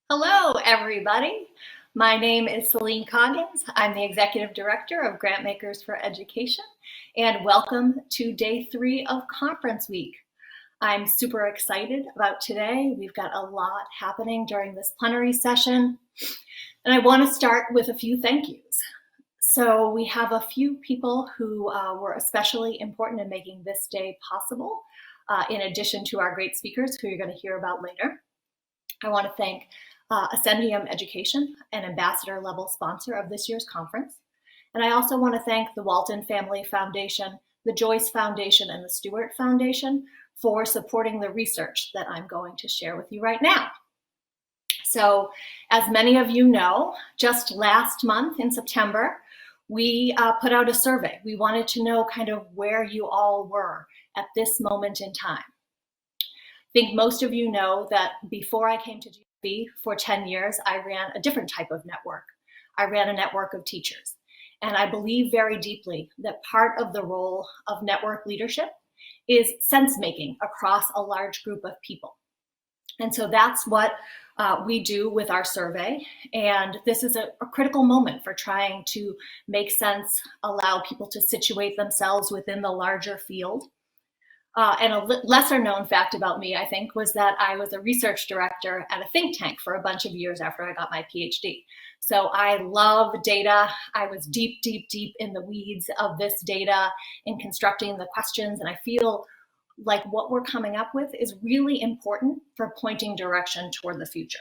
Hello, everybody. My name is Celine Coggins. I'm the Executive Director of Grantmakers for Education, and welcome to Day 3 of Conference Week. I'm super excited about today. We've got a lot happening during this plenary session, and I want to start with a few thank yous. So we have a few people who were especially important in making this day possible, in addition to our great speakers who you're going to hear about later. I want to thank Ascendium Education, an ambassador level sponsor of this year's conference. And I also want to thank the Walton Family Foundation, the Joyce Foundation, and the Stewart Foundation for supporting the research that I'm going to share with you right now. So, as many of you know, just last month in September, we put out a survey. We wanted to know kind of where you all were at this moment in time. I think most of you know that before I came to JiaBin for 10 years, I ran a different type of network. I ran a network of teachers. And I believe very deeply that part of the role of network leadership is sense-making across a large group of people. And so that's what we do with our survey. And this is a critical moment for trying to make sense, allow people to situate themselves within the larger field. And a lesser known fact about me, I think, was that I was a research director at a think tank for a bunch of years after I got my PhD. So I love data. I was deep, deep, deep in the weeds of this data in constructing the questions. And I feel like what we're coming up with is really important for pointing direction toward the future.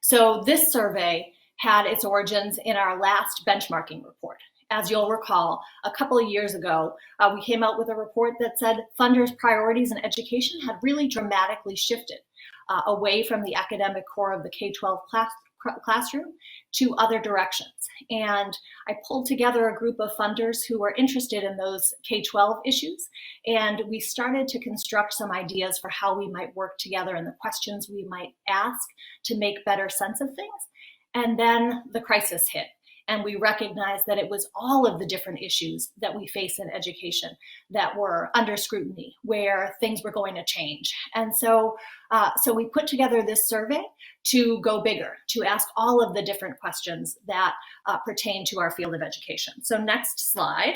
So this survey had its origins in our last benchmarking report. As you'll recall, a couple of years ago, we came out with a report that said funders' priorities in education had really dramatically shifted away from the academic core of the K-12 classroom to other directions. And I pulled together a group of funders who were interested in those K-12 issues, and we started to construct some ideas for how we might work together and the questions we might ask to make better sense of things. And then the crisis hit. And we recognized that it was all of the different issues that we face in education that were under scrutiny, where things were going to change. And so we put together this survey to go bigger, to ask all of the different questions that pertain to our field of education. So next slide.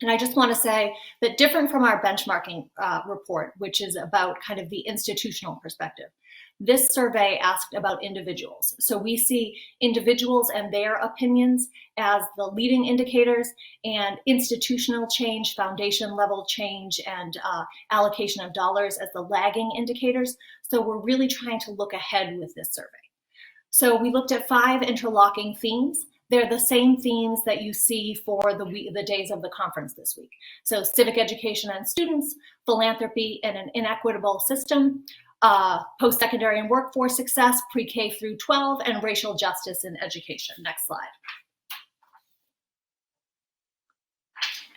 And I just want to say that different from our benchmarking report, which is about kind of the institutional perspective, this survey asked about individuals. So we see individuals and their opinions as the leading indicators, and institutional change, foundation level change, and allocation of dollars as the lagging indicators. So we're really trying to look ahead with this survey. So we looked at 5 interlocking themes. They're the same themes that you see for the days of the conference this week. So civic education and students, philanthropy and an inequitable system, post-secondary and workforce success, pre-K through 12, and racial justice in education. Next slide.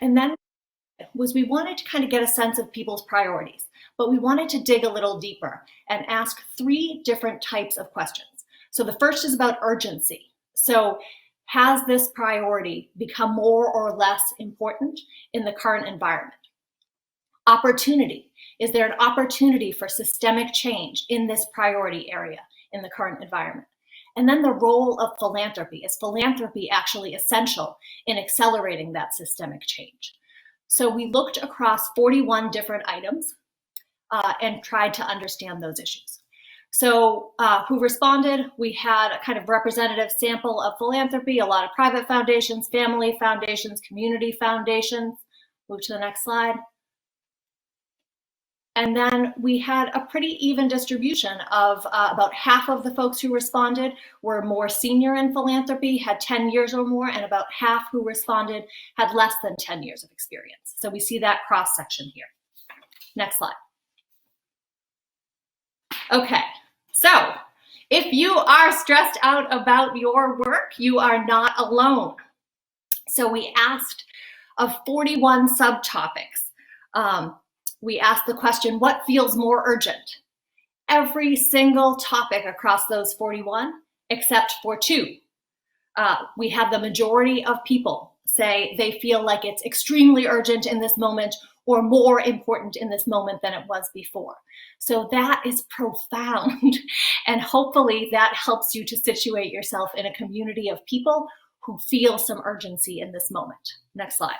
And then we wanted to kind of get a sense of people's priorities, but we wanted to dig a little deeper and ask 3 different types of questions. So the first is about urgency. So has this priority become more or less important in the current environment? Opportunity. Is there an opportunity for systemic change in this priority area in the current environment? And then the role of philanthropy. Is philanthropy actually essential in accelerating that systemic change? So we looked across 41 different items and tried to understand those issues. So who responded? We had a kind of representative sample of philanthropy, a lot of private foundations, family foundations, community foundations. Move to the next slide. And then we had a pretty even distribution of about half of the folks who responded were more senior in philanthropy, had 10 years or more, and about half who responded had less than 10 years of experience. So we see that cross section here. Next slide. Okay, so if you are stressed out about your work, you are not alone. So we asked of 41 subtopics. We asked the question, what feels more urgent? Every single topic across those 41, except for 2. We have the majority of people say they feel like it's extremely urgent in this moment, or more important in this moment than it was before. So that is profound. And hopefully that helps you to situate yourself in a community of people who feel some urgency in this moment. Next slide.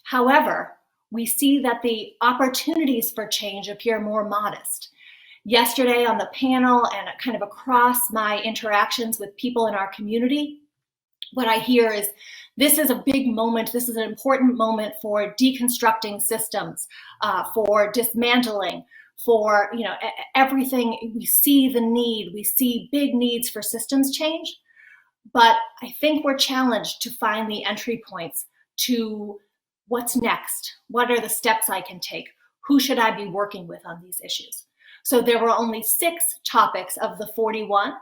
However, we see that the opportunities for change appear more modest. Yesterday on the panel and kind of across my interactions with people in our community, what I hear is this is a big moment, this is an important moment for deconstructing systems, for dismantling, for everything. We see the need, we see big needs for systems change, but I think we're challenged to find the entry points to what's next, what are the steps I can take, who should I be working with on these issues. So there were only 6 topics of the 41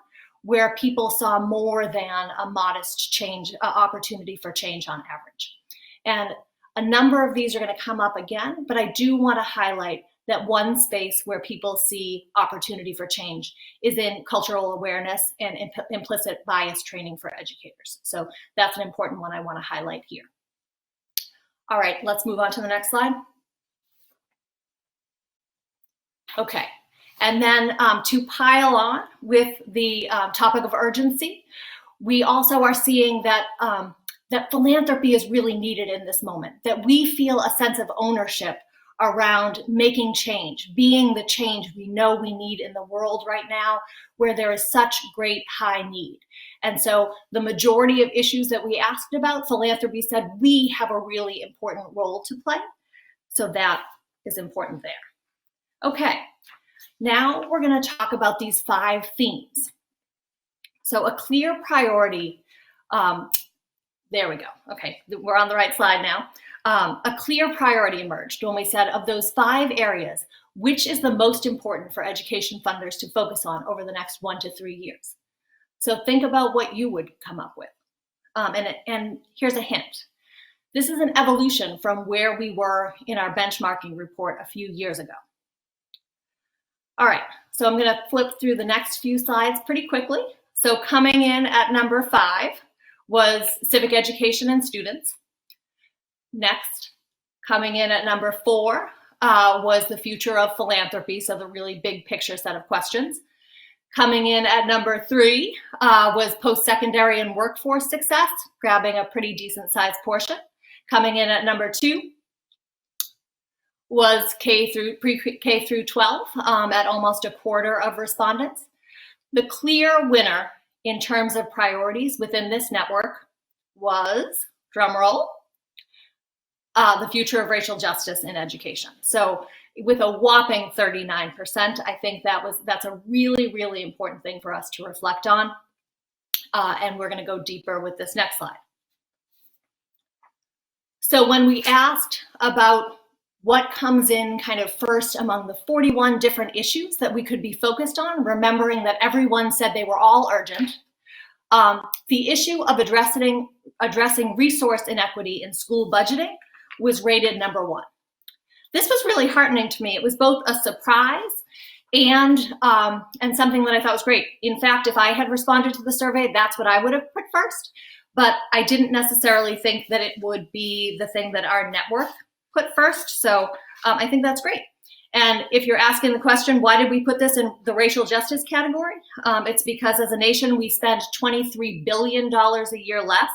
where people saw more than a modest change, opportunity for change on average. And a number of these are going to come up again, but I do want to highlight that one space where people see opportunity for change is in cultural awareness and implicit bias training for educators. So that's an important one I want to highlight here. All right, let's move on to the next slide. Okay, and then to pile on with the topic of urgency, we also are seeing that that philanthropy is really needed in this moment, that we feel a sense of ownership around making change, being the change we know we need in the world right now, where there is such great high need. And so the majority of issues that we asked about, philanthropy said we have a really important role to play. So that is important there. Okay, now we're going to talk about these 5 themes. So a clear priority, there we go. Okay, we're on the right slide now. A clear priority emerged when we said of those 5 areas, which is the most important for education funders to focus on over the next 1 to 3 years. So think about what you would come up with. And here's a hint. This is an evolution from where we were in our benchmarking report a few years ago. All right, so I'm going to flip through the next few slides pretty quickly. So coming in at number 5 was civic education and students. Next, coming in at number 4 was the future of philanthropy, so the really big picture set of questions. Coming in at number 3 was post-secondary and workforce success, grabbing a pretty decent sized portion. Coming in at number 2 was pre-K through 12 at almost a quarter of respondents. The clear winner in terms of priorities within this network was, drumroll, the future of racial justice in education. So with a whopping 39%, I think that's a really, really important thing for us to reflect on. And we're going to go deeper with this next slide. So when we asked about what comes in kind of first among the 41 different issues that we could be focused on, remembering that everyone said they were all urgent, the issue of addressing resource inequity in school budgeting was rated number 1. This was really heartening to me. It was both a surprise and something that I thought was great. In fact, if I had responded to the survey, that's what I would have put first. But I didn't necessarily think that it would be the thing that our network put first. So I think that's great. And if you're asking the question, why did we put this in the racial justice category? It's because as a nation, we spend $23 billion a year less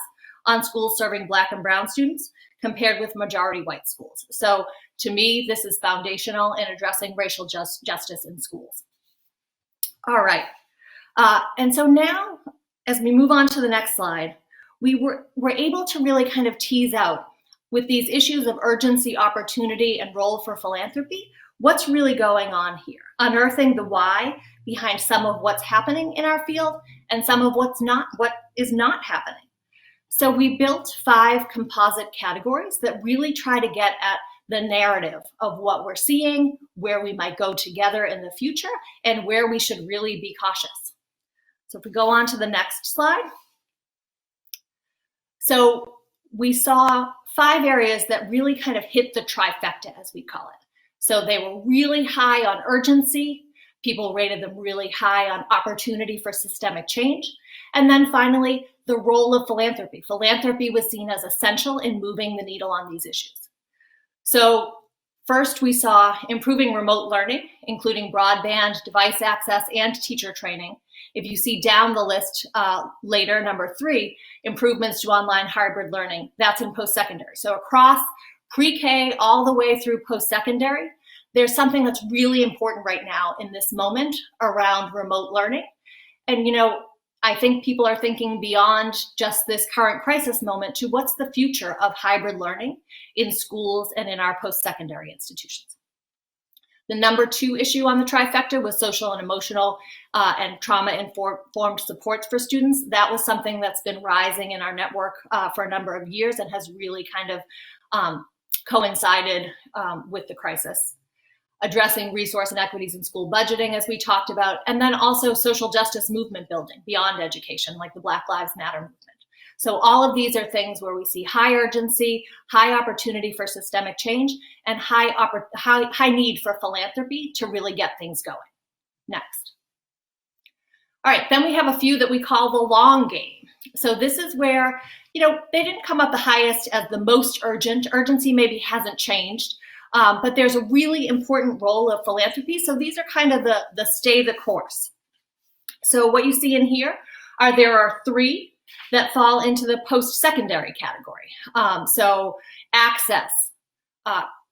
on schools serving Black and brown students compared with majority white schools. So to me, this is foundational in addressing racial justice in schools. All right. And so now, as we move on to the next slide, we were able to really kind of tease out with these issues of urgency, opportunity, and role for philanthropy, what's really going on here, unearthing the why behind some of what's happening in our field and some of what is not happening. So we built 5 composite categories that really try to get at the narrative of what we're seeing, where we might go together in the future, and where we should really be cautious. So if we go on to the next slide. So we saw 5 areas that really kind of hit the trifecta, as we call it. So they were really high on urgency. People rated them really high on opportunity for systemic change. And then finally, the role of philanthropy. Philanthropy was seen as essential in moving the needle on these issues. So first, we saw improving remote learning, including broadband, device access, and teacher training. If you see down the list later, number 3, improvements to online hybrid learning, that's in post-secondary. So across pre-K all the way through post-secondary, there's something that's really important right now in this moment around remote learning. And, you know, I think people are thinking beyond just this current crisis moment to what's the future of hybrid learning in schools and in our post-secondary institutions. The number 2 issue on the trifecta was social and emotional and trauma-informed supports for students. That was something that's been rising in our network for a number of years and has really kind of coincided with the crisis. Addressing resource inequities in school budgeting, as we talked about, and then also social justice movement building beyond education, like the Black Lives Matter movement. So all of these are things where we see high urgency, high opportunity for systemic change, and high need for philanthropy to really get things going. Next. All right, then we have a few that we call the long game. So this is where, you know, they didn't come up the highest as the most urgent. Urgency maybe hasn't changed. But there's a really important role of philanthropy. So these are kind of the stay the course. So what you see in here there are 3 that fall into the post-secondary category. So access,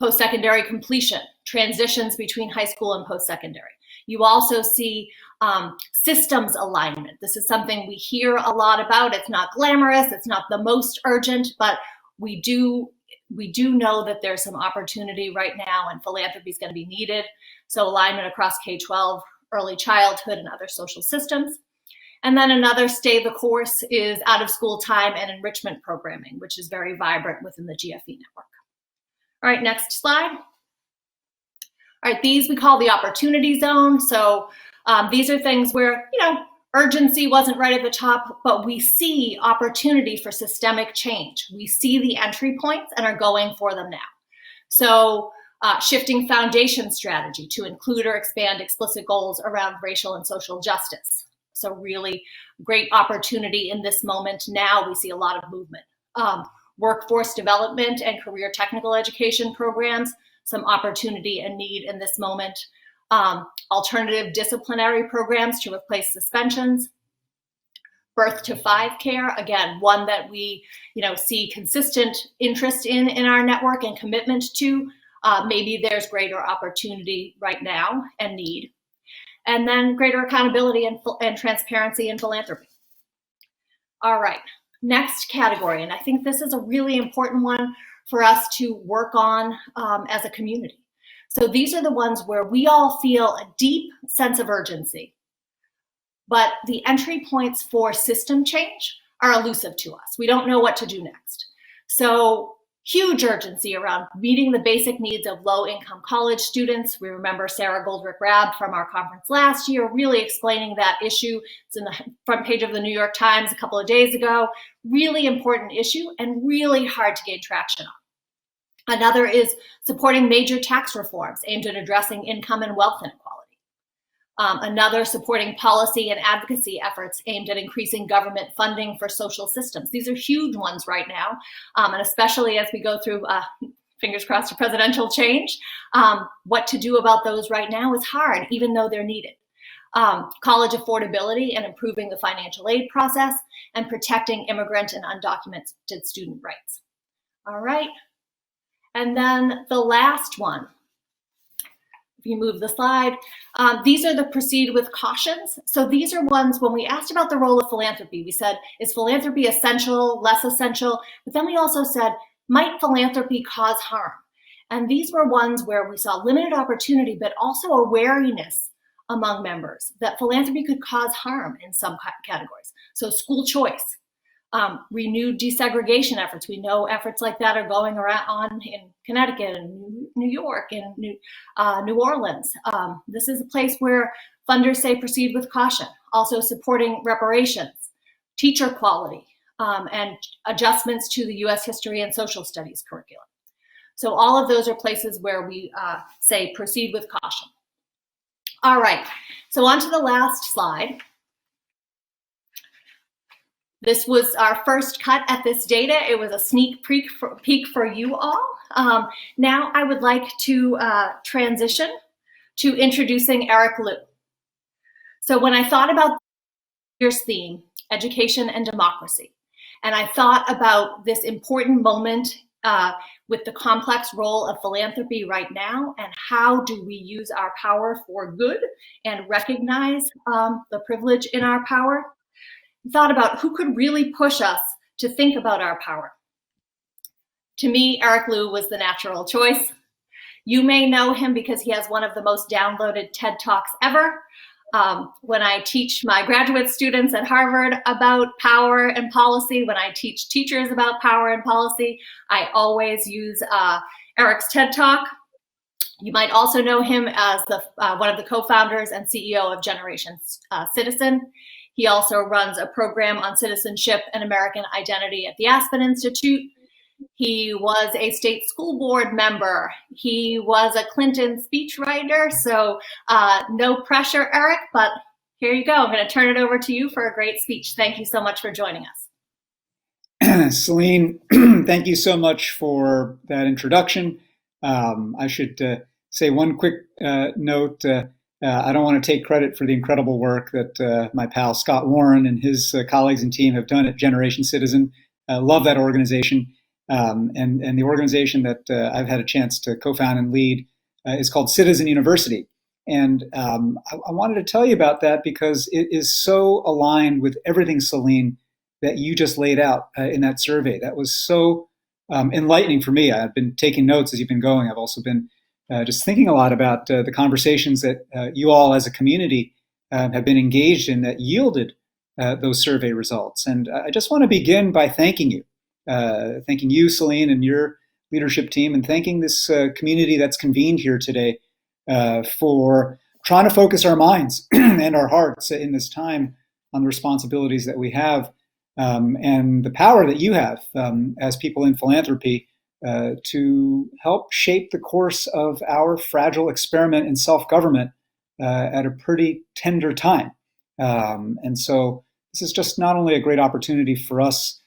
post-secondary completion, transitions between high school and post-secondary. You also see systems alignment. This is something we hear a lot about. It's not glamorous, it's not the most urgent, but we do know that there's some opportunity right now and philanthropy is going to be needed. So alignment across K-12, early childhood, and other social systems. And then another stay the course is out of school time and enrichment programming, which is very vibrant within the GFE network. All right, next slide. All right, these we call the opportunity zone. So these are things where, you know, urgency wasn't right at the top, but we see opportunity for systemic change. We see the entry points and are going for them now. So shifting foundation strategy to include or expand explicit goals around racial and social justice. So really great opportunity in this moment. Now we see a lot of movement. Workforce development and career technical education programs, some opportunity and need in this moment. Alternative disciplinary programs to replace suspensions. Birth to 5 care, again, one that we see consistent interest in our network and commitment to. Maybe there's greater opportunity right now and need. And then greater accountability and transparency in philanthropy. All right, next category, and I think this is a really important one for us to work on as a community. So these are the ones where we all feel a deep sense of urgency, but the entry points for system change are elusive to us. We don't know what to do next. So huge urgency around meeting the basic needs of low-income college students. We remember Sarah Goldrick-Rab from our conference last year really explaining that issue. It's in the front page of the New York Times a couple of days ago. Really important issue and really hard to gain traction on. Another is supporting major tax reforms aimed at addressing income and wealth inequality. Another, supporting policy and advocacy efforts aimed at increasing government funding for social systems. These are huge ones right now, and especially as we go through, fingers crossed, a presidential change. What to do about those right now is hard, even though they're needed. College affordability and improving the financial aid process, and protecting immigrant and undocumented student rights. All right. And then the last one, if you move the slide, these are the proceed with cautions. So these are ones when we asked about the role of philanthropy, we said, is philanthropy essential, less essential? But then we also said, might philanthropy cause harm? And these were ones where we saw limited opportunity, but also a wariness among members that philanthropy could cause harm in some categories. So school choice. Renewed desegregation efforts. We know efforts like that are going on in Connecticut and New York and New Orleans. This is a place where funders say proceed with caution. Also supporting reparations, teacher quality, and adjustments to the U.S. history and social studies curriculum. So all of those are places where we say proceed with caution. All right, so on to the last slide. This was our first cut at this data. It was a sneak peek for you all. Now I would like to transition to introducing Eric Liu. So when I thought about this year's theme, education and democracy, and I thought about this important moment with the complex role of philanthropy right now, and how do we use our power for good and recognize the privilege in our power, thought about who could really push us to think about our power. To me, Eric Liu was the natural choice. You may know him because he has one of the most downloaded TED Talks ever. When I teach my graduate students at Harvard about power and policy, when I teach teachers about power and policy, I always use Eric's TED Talk. You might also know him as one of the co-founders and CEO of Generation Citizen. He also runs a program on citizenship and American identity at the Aspen Institute. He was a state school board member. He was a Clinton speechwriter. So no pressure, Eric, but here you go. I'm going to turn it over to you for a great speech. Thank you so much for joining us. Celine, thank you so much for that introduction. I should say one quick note. I don't want to take credit for the incredible work that my pal Scott Warren and his colleagues and team have done at Generation Citizen. Love that organization. And the organization that I've had a chance to co-found and lead is called Citizen University. And I wanted to tell you about that because it is so aligned with everything, Celine, that you just laid out in that survey. That was so enlightening for me. I've been taking notes as you've been going. I've also been just thinking a lot about the conversations that you all as a community have been engaged in that yielded those survey results. And I just want to begin by thanking you. Thanking you, Celine, and your leadership team, and thanking this community that's convened here today for trying to focus our minds and our hearts in this time on the responsibilities that we have and the power that you have as people in philanthropy to help shape the course of our fragile experiment in self-government at a pretty tender time. And so this is just not only a great opportunity for us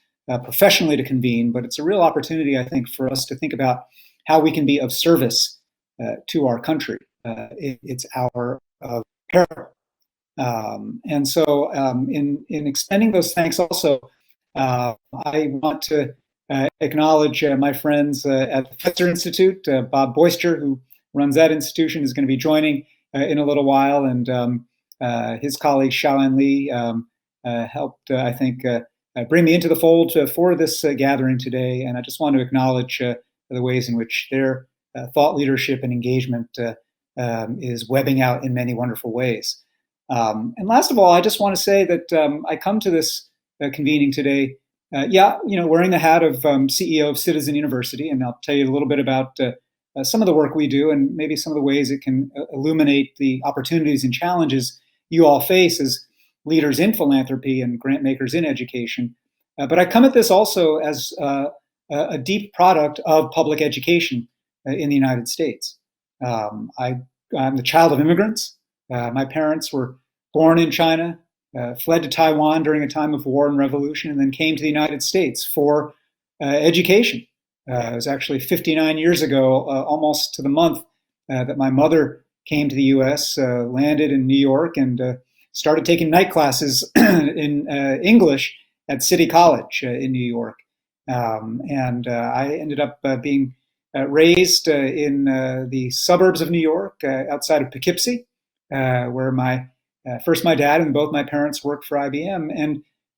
professionally to convene, but it's a real opportunity, I think, for us to think about how we can be of service to our country. It's our peril. And so in extending those thanks also, I want to acknowledge my friends at the Fetzer Institute. Bob Boisture, who runs that institution, is going to be joining in a little while, and his colleague Xiaoan Li helped, I think, bring me into the fold for this gathering today. And I just want to acknowledge the ways in which their thought leadership and engagement is webbing out in many wonderful ways. And last of all, I just want to say that I come to this convening today, wearing the hat of CEO of Citizen University, and I'll tell you a little bit about some of the work we do and maybe some of the ways it can illuminate the opportunities and challenges you all face as leaders in philanthropy and grant makers in education. But I come at this also as a deep product of public education in the United States. I'm the child of immigrants. My parents were born in China, fled to Taiwan during a time of war and revolution, and then came to the United States for education. It was actually 59 years ago, almost to the month, that my mother came to the U.S., landed in New York, and started taking night classes in English at City College in New York. And I ended up being raised in the suburbs of New York, outside of Poughkeepsie, where first my dad and both my parents worked for IBM,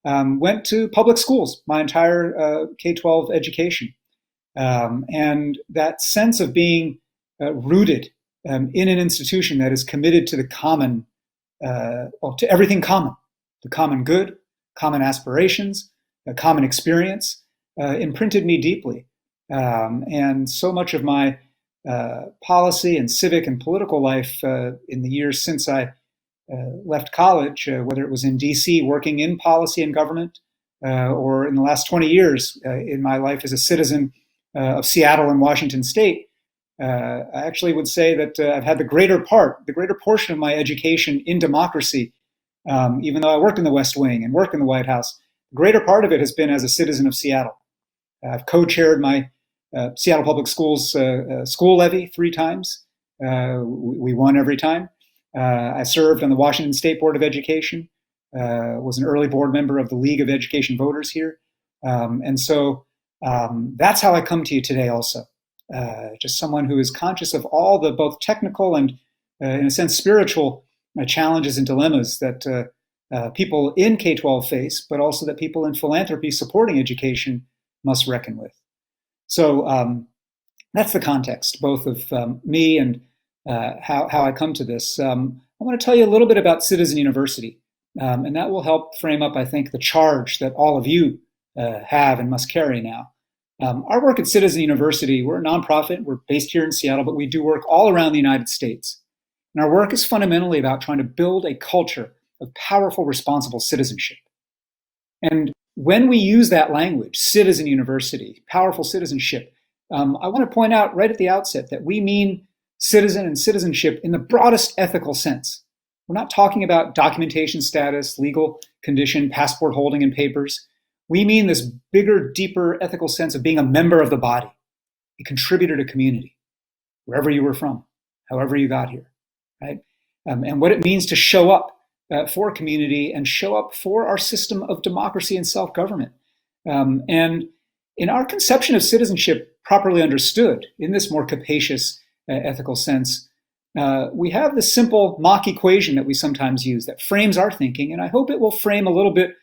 and went to public schools my entire K-12 education. And that sense of being rooted in an institution that is committed to the common, to everything common, the common good, common aspirations, a common experience, imprinted me deeply. And so much of my policy and civic and political life in the years since I left college, whether it was in DC working in policy and government, or in the last 20 years in my life as a citizen of Seattle and Washington State, I actually would say that I've had the greater portion of my education in democracy, even though I worked in the West Wing and worked in the White House. The greater part of it has been as a citizen of Seattle. I've co-chaired my Seattle Public Schools school levy 3 times. We won every time. I served on the Washington State Board of Education, was an early board member of the League of Education Voters here. And so that's how I come to you today also. Just someone who is conscious of all the both technical and, in a sense, spiritual challenges and dilemmas that people in K-12 face, but also that people in philanthropy supporting education must reckon with. So that's the context, both of me and how I come to this. I want to tell you a little bit about Citizen University, and that will help frame up, I think, the charge that all of you have and must carry now. Our work at Citizen University, we're a nonprofit, we're based here in Seattle, but we do work all around the United States. And our work is fundamentally about trying to build a culture of powerful, responsible citizenship. And when we use that language, Citizen University, powerful citizenship, I want to point out right at the outset that we mean citizen and citizenship in the broadest ethical sense. We're not talking about documentation status, legal condition, passport holding and papers. We mean this bigger, deeper ethical sense of being a member of the body, a contributor to community, wherever you were from, however you got here, right? And what it means to show up for community and show up for our system of democracy and self-government. And in our conception of citizenship properly understood, in this more capacious ethical sense, we have this simple mock equation that we sometimes use that frames our thinking, and I hope it will frame a little bit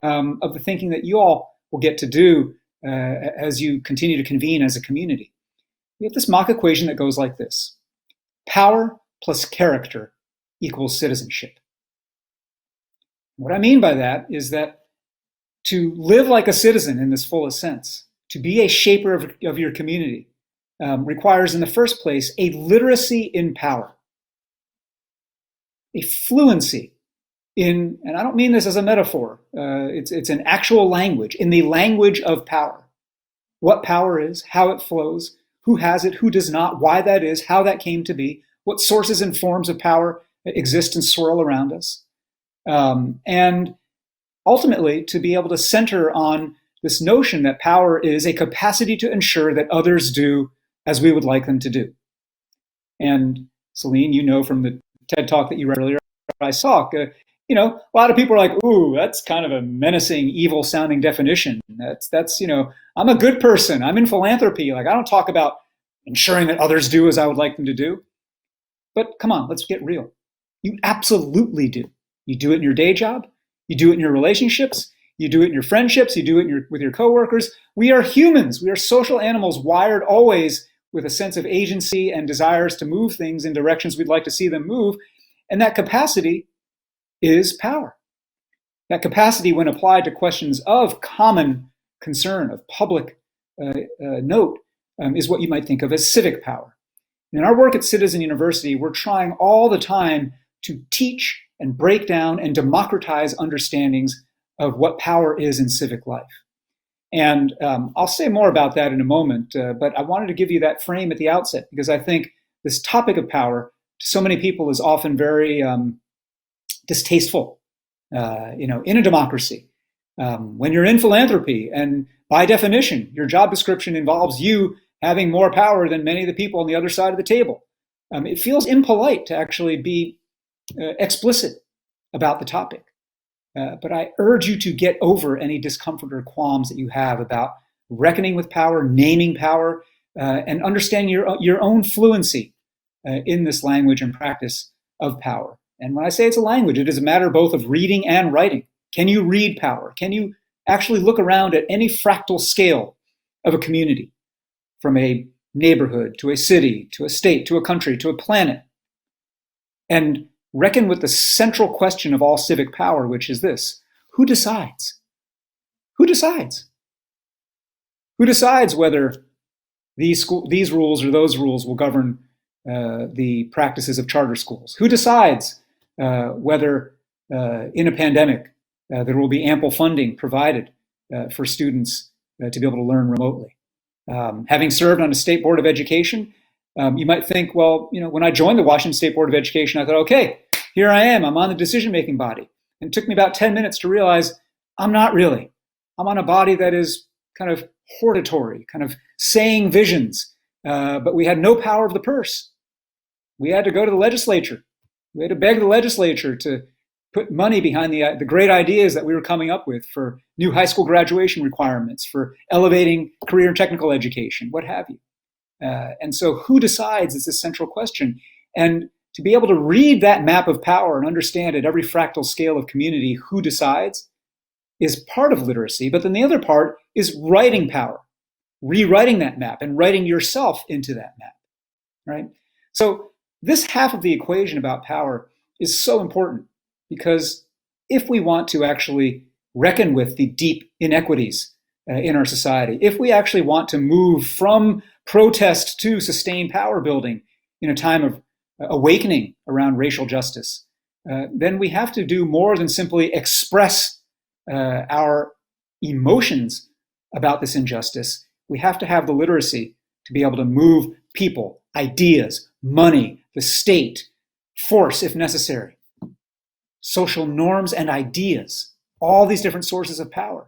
of the thinking that you all will get to do as you continue to convene as a community. We have this mock equation that goes like this: power plus character equals citizenship. What I mean by that is that to live like a citizen in this fullest sense, to be a shaper of your community, requires in the first place a literacy in power, a fluency in, and I don't mean this as a metaphor, it's an actual language, in the language of power. What power is, how it flows, who has it, who does not, why that is, how that came to be, what sources and forms of power exist and swirl around us. And ultimately, to be able to center on this notion that power is a capacity to ensure that others do as we would like them to do. And Celine, you know from the TED Talk that you read earlier, I saw, a lot of people are like, ooh, that's kind of a menacing, evil-sounding definition. That's I'm a good person. I'm in philanthropy. Like, I don't talk about ensuring that others do as I would like them to do. But come on, let's get real. You absolutely do. You do it in your day job. You do it in your relationships. You do it in your friendships. You do it with your coworkers. We are humans. We are social animals wired always with a sense of agency and desires to move things in directions we'd like to see them move. And that capacity is power. That capacity, when applied to questions of common concern, of public note, is what you might think of as civic power. In our work at Citizen University, we're trying all the time to teach and break down and democratize understandings of what power is in civic life. And I'll say more about that in a moment, but I wanted to give you that frame at the outset because I think this topic of power to so many people is often very distasteful, in a democracy. When you're in philanthropy, and by definition, your job description involves you having more power than many of the people on the other side of the table. It feels impolite to actually be explicit about the topic. But I urge you to get over any discomfort or qualms that you have about reckoning with power, naming power, and understanding your own fluency in this language and practice of power. And when I say it's a language, it is a matter both of reading and writing. Can you read power? Can you actually look around at any fractal scale of a community, from a neighborhood to a city, to a state, to a country, to a planet, and reckon with the central question of all civic power, which is this: who decides? Who decides? Who decides whether these rules or those rules will govern the practices of charter schools? Who decides whether in a pandemic there will be ample funding provided for students to be able to learn remotely? Having served on a state board of education, you might think, well, when I joined the Washington State Board of Education, I thought, okay, here I am, I'm on the decision-making body. And it took me about 10 minutes to realize I'm not really. I'm on a body that is kind of hortatory, kind of saying visions, but we had no power of the purse. We had to go to the legislature. We had to beg the legislature to put money behind the great ideas that we were coming up with for new high school graduation requirements, for elevating career and technical education, what have you. And so who decides is this central question. And to be able to read that map of power and understand at every fractal scale of community who decides is part of literacy. But then the other part is writing power, rewriting that map and writing yourself into that map, right? So this half of the equation about power is so important, because if we want to actually reckon with the deep inequities in our society, if we actually want to move from protest to sustained power building in a time of awakening around racial justice, then we have to do more than simply express our emotions about this injustice. We have to have the literacy to be able to move people, ideas, money, the state, force if necessary, social norms and ideas, all these different sources of power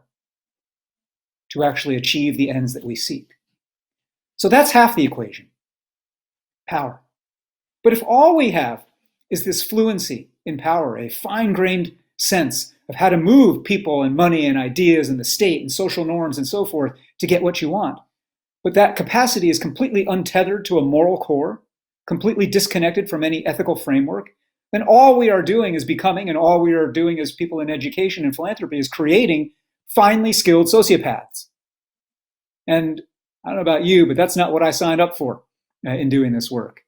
to actually achieve the ends that we seek. So that's half the equation, power. But if all we have is this fluency in power, a fine-grained sense of how to move people and money and ideas and the state and social norms and so forth to get what you want, but that capacity is completely untethered to a moral core, completely disconnected from any ethical framework, then all we are doing is becoming, and all we are doing as people in education and philanthropy is creating finely skilled sociopaths. And I don't know about you, but that's not what I signed up for in doing this work.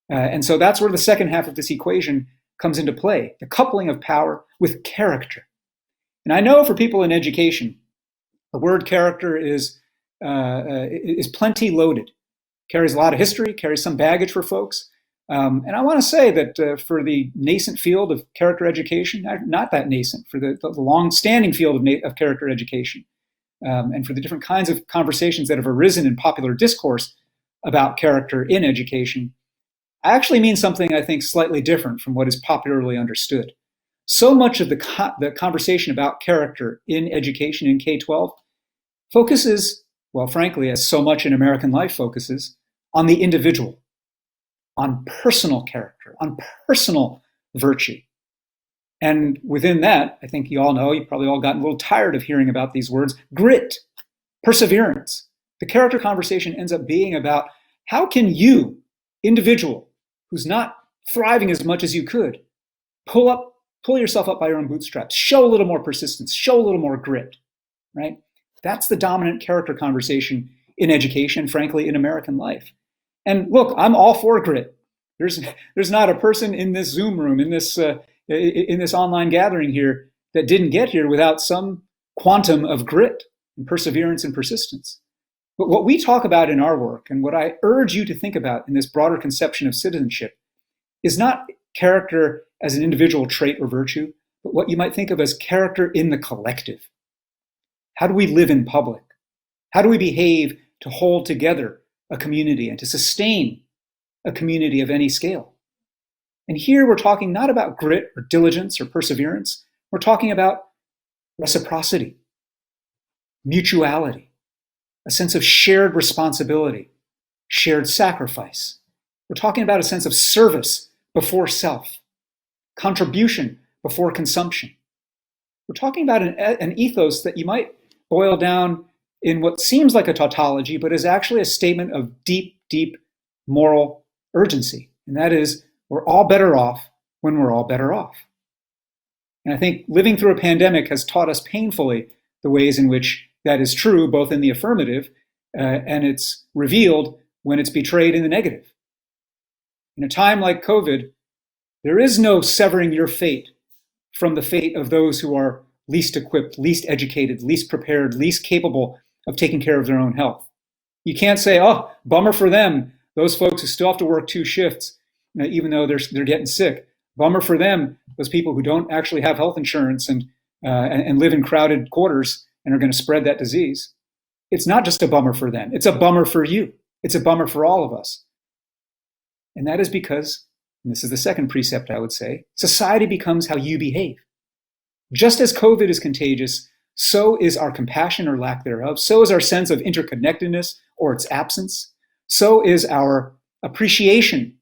And so that's where the second half of this equation comes into play, the coupling of power with character. And I know for people in education, the word character is plenty loaded, carries a lot of history, carries some baggage for folks. And I want to say that for the nascent field of character education, not that nascent, for the long-standing field of character education, and for the different kinds of conversations that have arisen in popular discourse about character in education, I actually mean something I think slightly different from what is popularly understood. So much of the conversation about character in education in K-12 focuses, well, frankly, as so much in American life focuses, on the individual, on personal character, on personal virtue. And within that, I think you all know, you've probably all gotten a little tired of hearing about these words, grit, perseverance. The character conversation ends up being about how can you, individual, who's not thriving as much as you could, pull yourself up by your own bootstraps, show a little more persistence, show a little more grit, right? That's the dominant character conversation in education, frankly, in American life. And look, I'm all for grit. There's not a person in this Zoom room, in this online gathering here, that didn't get here without some quantum of grit and perseverance and persistence. But what we talk about in our work, and what I urge you to think about in this broader conception of citizenship, is not character as an individual trait or virtue, but what you might think of as character in the collective. How do we live in public? How do we behave to hold together a community and to sustain a community of any scale? And here we're talking not about grit or diligence or perseverance. We're talking about reciprocity, mutuality, a sense of shared responsibility, shared sacrifice. We're talking about a sense of service before self, contribution before consumption. We're talking about an ethos that you might boil down in what seems like a tautology, but is actually a statement of deep, deep moral urgency. And that is, we're all better off when we're all better off. And I think living through a pandemic has taught us painfully the ways in which that is true, both in the affirmative and it's revealed when it's betrayed in the negative. In a time like COVID, there is no severing your fate from the fate of those who are least equipped, least educated, least prepared, least capable of taking care of their own health. You can't say, oh, bummer for them, those folks who still have to work 2 shifts, even though they're getting sick. Bummer for them, those people who don't actually have health insurance and live in crowded quarters and are going to spread that disease. It's not just a bummer for them. It's a bummer for you. It's a bummer for all of us. And that is because, and this is the second precept I would say, society becomes how you behave. Just as COVID is contagious, so is our compassion or lack thereof, so is our sense of interconnectedness or its absence, so is our appreciation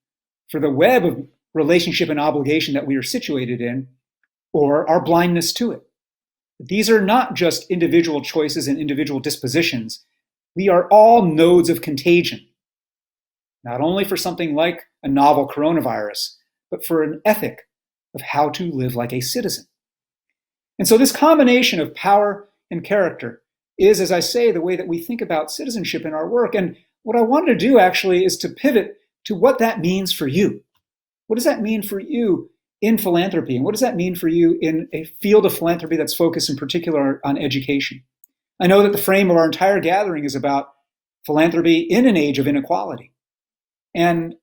for the web of relationship and obligation that we are situated in, or our blindness to it. These are not just individual choices and individual dispositions. We are all nodes of contagion, not only for something like a novel coronavirus, but for an ethic of how to live like a citizen. And so this combination of power and character is, as I say, the way that we think about citizenship in our work. And what I wanted to do actually is to pivot to what that means for you. What does that mean for you in philanthropy? And what does that mean for you in a field of philanthropy that's focused in particular on education? I know that the frame of our entire gathering is about philanthropy in an age of inequality. And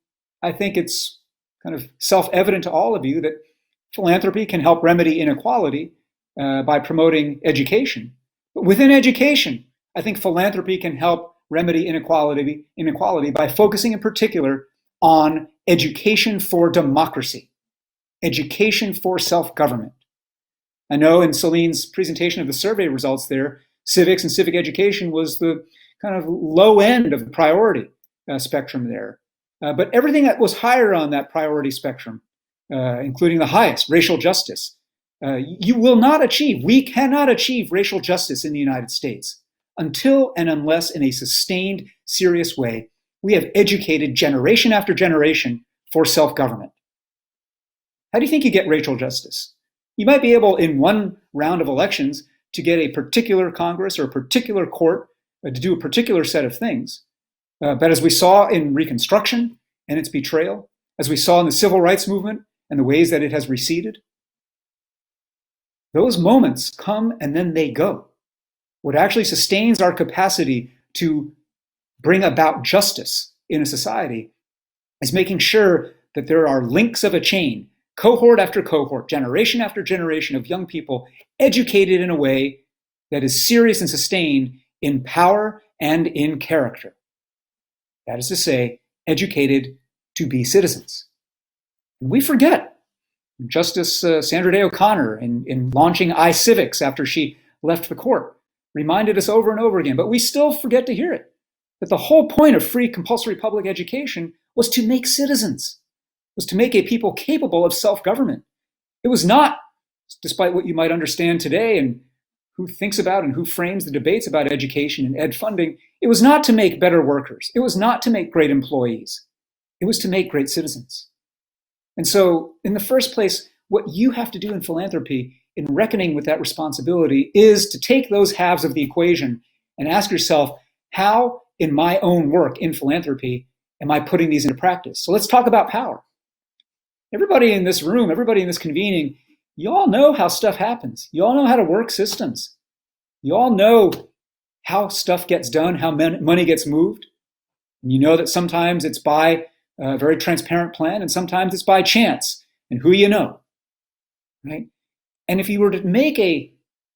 I think it's kind of self-evident to all of you that philanthropy can help remedy inequality by promoting education. But within education, I think philanthropy can help remedy inequality by focusing in particular on education for democracy, education for self-government. I know in Celine's presentation of the survey results there, civics and civic education was the kind of low end of the priority spectrum there. But everything that was higher on that priority spectrum, including the highest, racial justice, you will not achieve, we cannot achieve racial justice in the United States until and unless in a sustained, serious way, we have educated generation after generation for self-government. How do you think you get racial justice? You might be able in one round of elections to get a particular Congress or a particular court to do a particular set of things. But as we saw in Reconstruction and its betrayal, as we saw in the Civil Rights Movement and the ways that it has receded, those moments come and then they go. What actually sustains our capacity to bring about justice in a society is making sure that there are links of a chain, cohort after cohort, generation after generation of young people educated in a way that is serious and sustained in power and in character. That is to say, educated to be citizens. And we forget. Justice Sandra Day O'Connor, in launching iCivics after she left the court, reminded us over and over again, but we still forget to hear it, that the whole point of free compulsory public education was to make citizens, was to make a people capable of self-government. It was not, despite what you might understand today and who thinks about and who frames the debates about education and ed funding, it was not to make better workers. It was not to make great employees. It was to make great citizens. And so, in the first place, what you have to do in philanthropy in reckoning with that responsibility is to take those halves of the equation and ask yourself, how in my own work in philanthropy am I putting these into practice? So let's talk about power. Everybody in this room, everybody in this convening, you all know how stuff happens. You all know how to work systems. You all know how stuff gets done, how money gets moved. And you know that sometimes it's by a very transparent plan, and sometimes it's by chance and who you know, right? And if you were to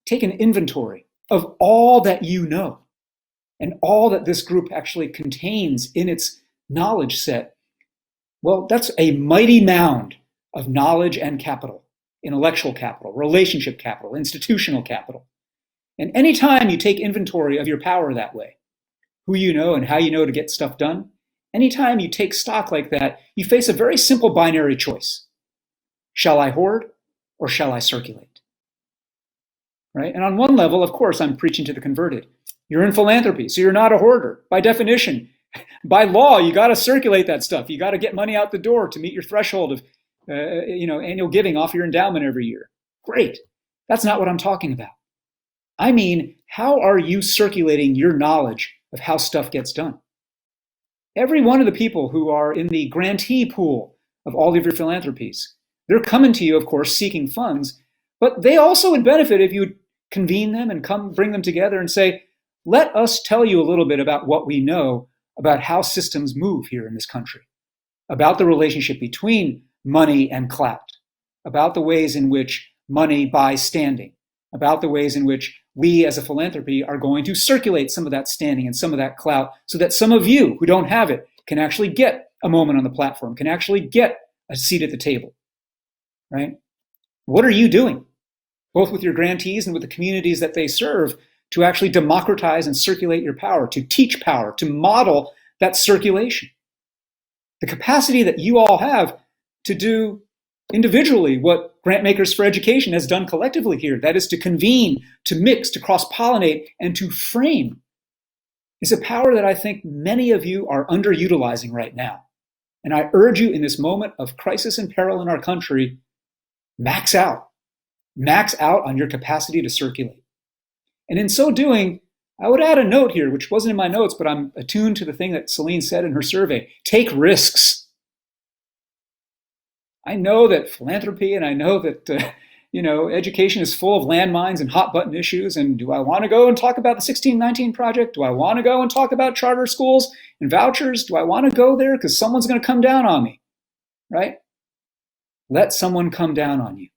take an inventory of all that you know and all that this group actually contains in its knowledge set, well, that's a mighty mound of knowledge and capital, intellectual capital, relationship capital, institutional capital. And anytime you take inventory of your power that way, who you know and how you know to get stuff done, anytime you take stock like that, you face a very simple binary choice. Shall I hoard or shall I circulate? Right? And on one level, of course, I'm preaching to the converted. You're in philanthropy, so you're not a hoarder. By definition, by law, you got to circulate that stuff. You got to get money out the door to meet your threshold of annual giving off your endowment every year. Great. That's not what I'm talking about. I mean, how are you circulating your knowledge of how stuff gets done? Every one of the people who are in the grantee pool of all of your philanthropies, they're coming to you, of course, seeking funds, but they also would benefit if you would convene them and come bring them together and say, let us tell you a little bit about what we know about how systems move here in this country, about the relationship between money and clout, about the ways in which money buys standing, about the ways in which we as a philanthropy are going to circulate some of that standing and some of that clout so that some of you who don't have it can actually get a moment on the platform, can actually get a seat at the table, right? What are you doing? both with your grantees and with the communities that they serve, to actually democratize and circulate your power, to teach power, to model that circulation. The capacity that you all have to do individually what Grantmakers for Education has done collectively here, that is to convene, to mix, to cross-pollinate, and to frame, is a power that I think many of you are underutilizing right now. And I urge you in this moment of crisis and peril in our country, max out. Max out on your capacity to circulate. And in so doing, I would add a note here, which wasn't in my notes, but I'm attuned to the thing that Celine said in her survey. Take risks. I know that philanthropy and I know that education is full of landmines and hot button issues. And do I want to go and talk about the 1619 Project? Do I want to go and talk about charter schools and vouchers? Do I want to go there because someone's going to come down on me, right? Let someone come down on you.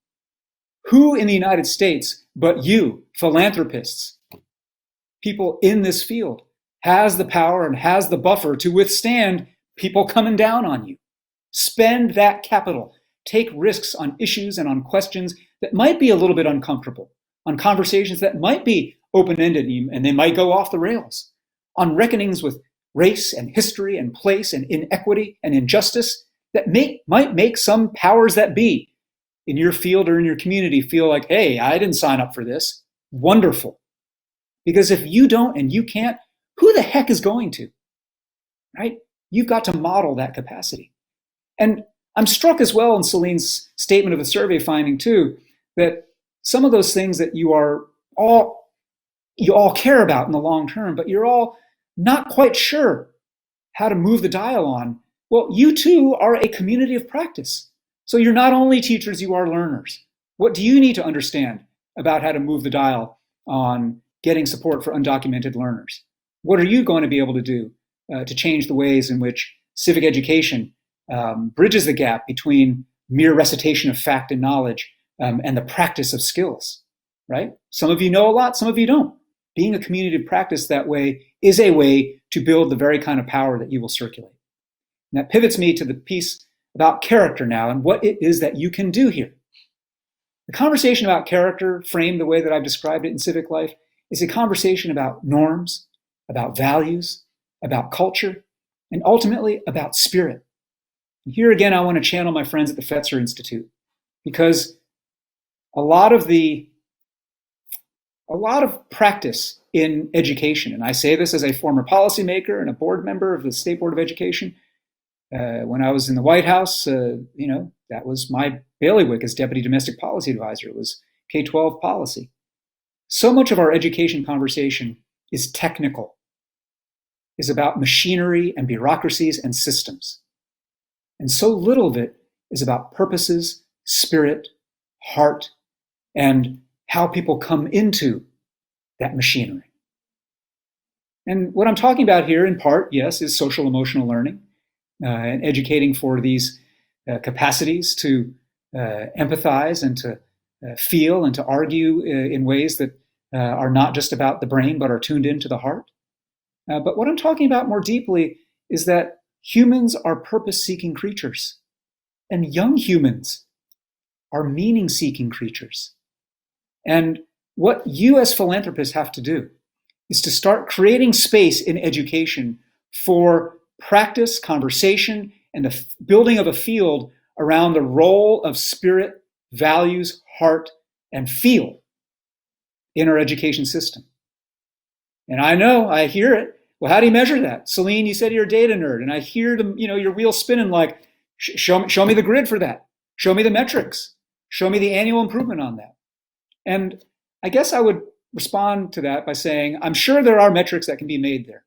Who in the United States but you, philanthropists, people in this field, has the power and has the buffer to withstand people coming down on you? Spend that capital. Take risks on issues and on questions that might be a little bit uncomfortable, on conversations that might be open-ended and they might go off the rails, on reckonings with race and history and place and inequity and injustice that might make some powers that be in your field or in your community feel like, hey, I didn't sign up for this. Wonderful. Because if you don't and you can't, who the heck is going to, right? You've got to model that capacity. And I'm struck as well in Celine's statement of the survey finding too, that some of those things that you all care about in the long term, but you're all not quite sure how to move the dial on. Well, you too are a community of practice. So you're not only teachers, you are learners. What do you need to understand about how to move the dial on getting support for undocumented learners? What are you going to be able to do to change the ways in which civic education bridges the gap between mere recitation of fact and knowledge and the practice of skills, right? Some of you know a lot, some of you don't. Being a community of practice that way is a way to build the very kind of power that you will circulate. And that pivots me to the piece about character now and what it is that you can do here. The conversation about character, framed the way that I've described it in civic life, is a conversation about norms, about values, about culture, and ultimately about spirit. And here again, I want to channel my friends at the Fetzer Institute, because a lot of practice in education, and I say this as a former policymaker and a board member of the State Board of Education. When I was in the White House, that was my bailiwick as Deputy Domestic Policy Advisor. It was K-12 policy. So much of our education conversation is technical, is about machinery and bureaucracies and systems. And so little of it is about purposes, spirit, heart, and how people come into that machinery. And what I'm talking about here, in part, yes, is social emotional learning. And educating for these capacities to empathize and to feel and to argue in ways that are not just about the brain, but are tuned into the heart. But what I'm talking about more deeply is that humans are purpose-seeking creatures, and young humans are meaning-seeking creatures. And what you as philanthropists have to do is to start creating space in education for practice, conversation, and the building of a field around the role of spirit, values, heart, and feel in our education system. And I know, I hear it. Well, how do you measure that? Celine, you said you're a data nerd, and I hear your wheel spinning like, show me the grid for that. Show me the metrics. Show me the annual improvement on that. And I guess I would respond to that by saying, I'm sure there are metrics that can be made there.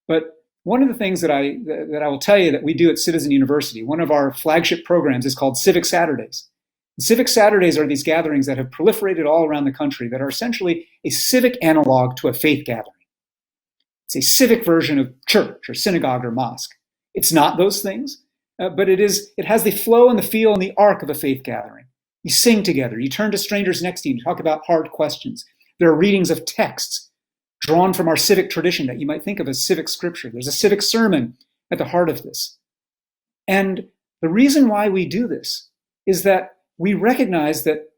But one of the things that I will tell you that we do at Citizen University, one of our flagship programs is called Civic Saturdays. And Civic Saturdays are these gatherings that have proliferated all around the country that are essentially a civic analog to a faith gathering. It's a civic version of church or synagogue or mosque. It's not those things, but it has the flow and the feel and the arc of a faith gathering. You sing together, you turn to strangers next to you, you talk about hard questions. There are readings of texts drawn from our civic tradition that you might think of as civic scripture. There's a civic sermon at the heart of this. And the reason why we do this is that we recognize that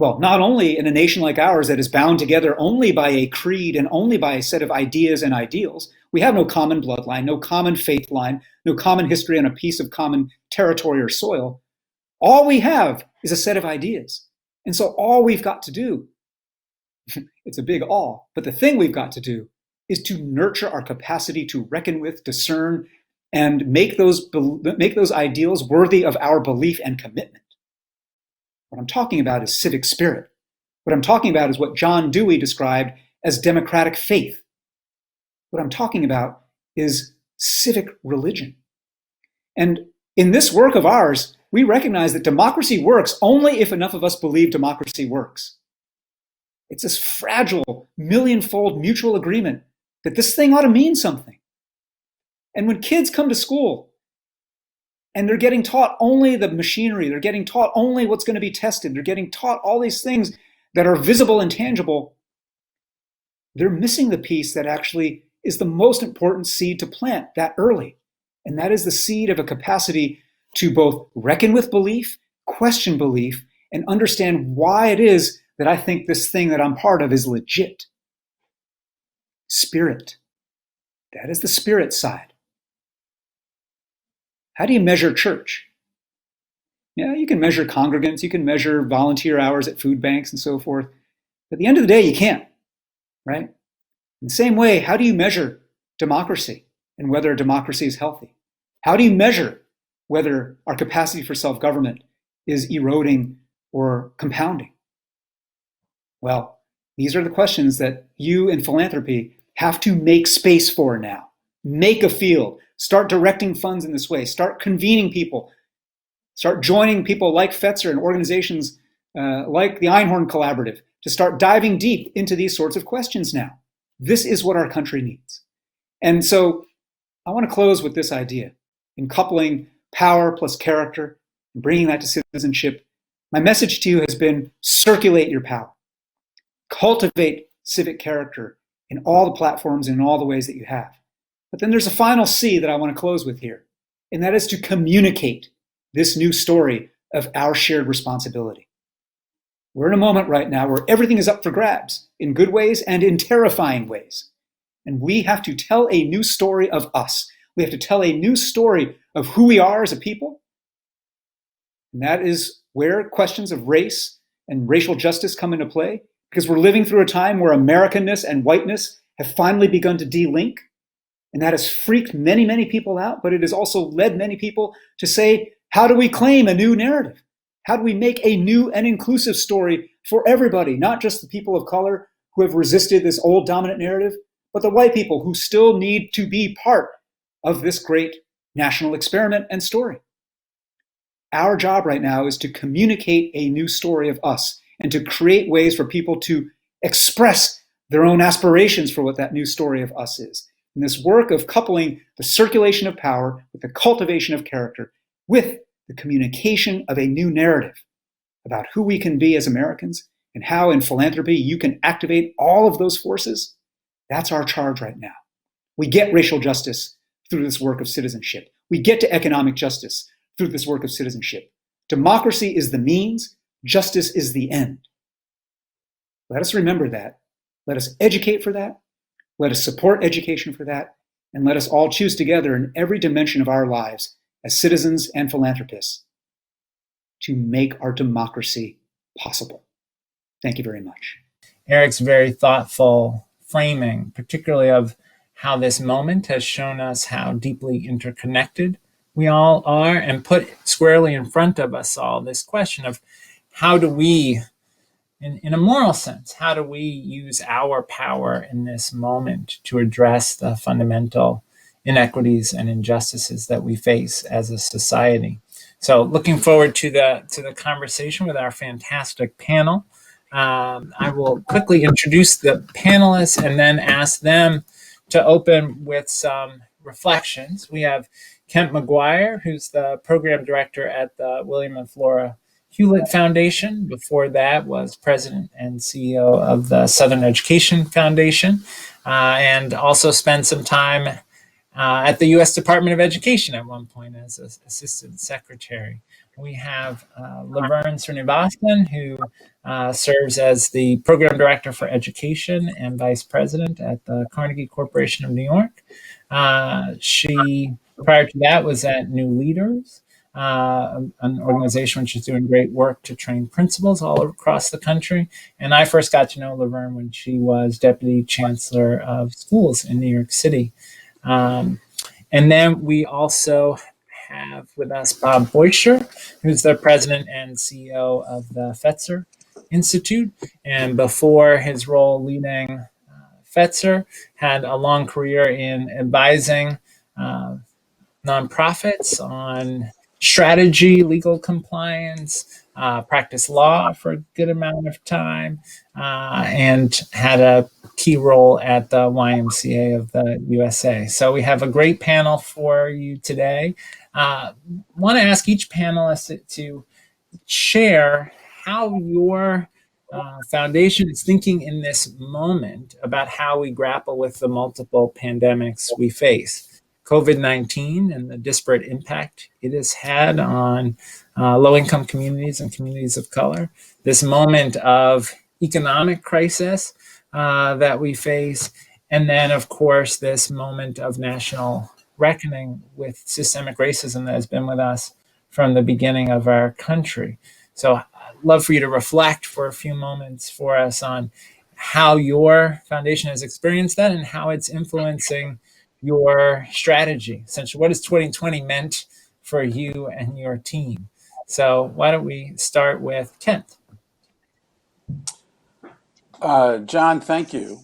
well, not only in a nation like ours that is bound together only by a creed and only by a set of ideas and ideals, we have no common bloodline, no common faith line, no common history on a piece of common territory or soil. All we have is a set of ideas. And so all we've got to do, it's a big all, but the thing we've got to do is to nurture our capacity to reckon with, discern, and make those ideals worthy of our belief and commitment. What I'm talking about is civic spirit. What I'm talking about is what John Dewey described as democratic faith. What I'm talking about is civic religion. And in this work of ours, we recognize that democracy works only if enough of us believe democracy works. It's this fragile, millionfold mutual agreement that this thing ought to mean something. And when kids come to school and they're getting taught only the machinery, they're getting taught only what's going to be tested, they're getting taught all these things that are visible and tangible, they're missing the piece that actually is the most important seed to plant that early. And that is the seed of a capacity to both reckon with belief, question belief, and understand why it is that I think this thing that I'm part of is legit. Spirit. That is the spirit side. How do you measure church? Yeah, you can measure congregants, you can measure volunteer hours at food banks and so forth. But at the end of the day, you can't, right? In the same way, how do you measure democracy and whether a democracy is healthy? How do you measure whether our capacity for self-government is eroding or compounding? Well, these are the questions that you in philanthropy have to make space for now. Make a field. Start directing funds in this way. Start convening people. Start joining people like Fetzer and organizations like the Einhorn Collaborative to start diving deep into these sorts of questions now. This is what our country needs. And so I want to close with this idea in coupling power plus character and bringing that to citizenship. My message to you has been circulate your power. Cultivate civic character in all the platforms and in all the ways that you have. But then there's a final C that I want to close with here, and that is to communicate this new story of our shared responsibility. We're in a moment right now where everything is up for grabs in good ways and in terrifying ways. And we have to tell a new story of us. We have to tell a new story of who we are as a people. And that is where questions of race and racial justice come into play, because we're living through a time where Americanness and whiteness have finally begun to de-link. And that has freaked many, many people out, but it has also led many people to say, how do we claim a new narrative? How do we make a new and inclusive story for everybody, not just the people of color who have resisted this old dominant narrative, but the white people who still need to be part of this great national experiment and story? Our job right now is to communicate a new story of us and to create ways for people to express their own aspirations for what that new story of us is. And this work of coupling the circulation of power with the cultivation of character with the communication of a new narrative about who we can be as Americans and how in philanthropy you can activate all of those forces, that's our charge right now. We get racial justice through this work of citizenship. We get to economic justice through this work of citizenship. Democracy is the means, justice is the end. Let us remember that. Let us educate for that. Let us support education for that. And let us all choose together in every dimension of our lives as citizens and philanthropists to make our democracy possible. Thank you very much. Eric's very thoughtful framing, particularly of how this moment has shown us how deeply interconnected we all are, and put squarely in front of us all this question of how do we, in a moral sense, how do we use our power in this moment to address the fundamental inequities and injustices that we face as a society? So looking forward to the conversation with our fantastic panel. I will quickly introduce the panelists and then ask them to open with some reflections. We have Kent McGuire, who's the program director at the William and Flora Hewlett Foundation. Before that was president and CEO of the Southern Education Foundation, and also spent some time at the U.S. Department of Education at one point as assistant secretary. we have LaVerne Srinivasan, who serves as the Program Director for Education and Vice President at the Carnegie Corporation of New York. She, prior to that, was at New Leaders, an organization which is doing great work to train principals all across the country. And I first got to know LaVerne when she was Deputy Chancellor of Schools in New York City. And then we also have with us Bob Boisture, who's the president and CEO of the Fetzer Institute. And before his role leading Fetzer, had a long career in advising nonprofits on strategy, legal compliance, practiced law for a good amount of time, and had a key role at the YMCA of the USA. So we have a great panel for you today. Want to ask each panelist to share how your foundation is thinking in this moment about how we grapple with the multiple pandemics we face. COVID-19 and the disparate impact it has had on low-income communities and communities of color. This moment of economic crisis that we face. And then, of course, this moment of national reckoning with systemic racism that has been with us from the beginning of our country. So I'd love for you to reflect for a few moments for us on how your foundation has experienced that and how it's influencing your strategy. Essentially, what has 2020 meant for you and your team? So why don't we start with Kent? John, thank you.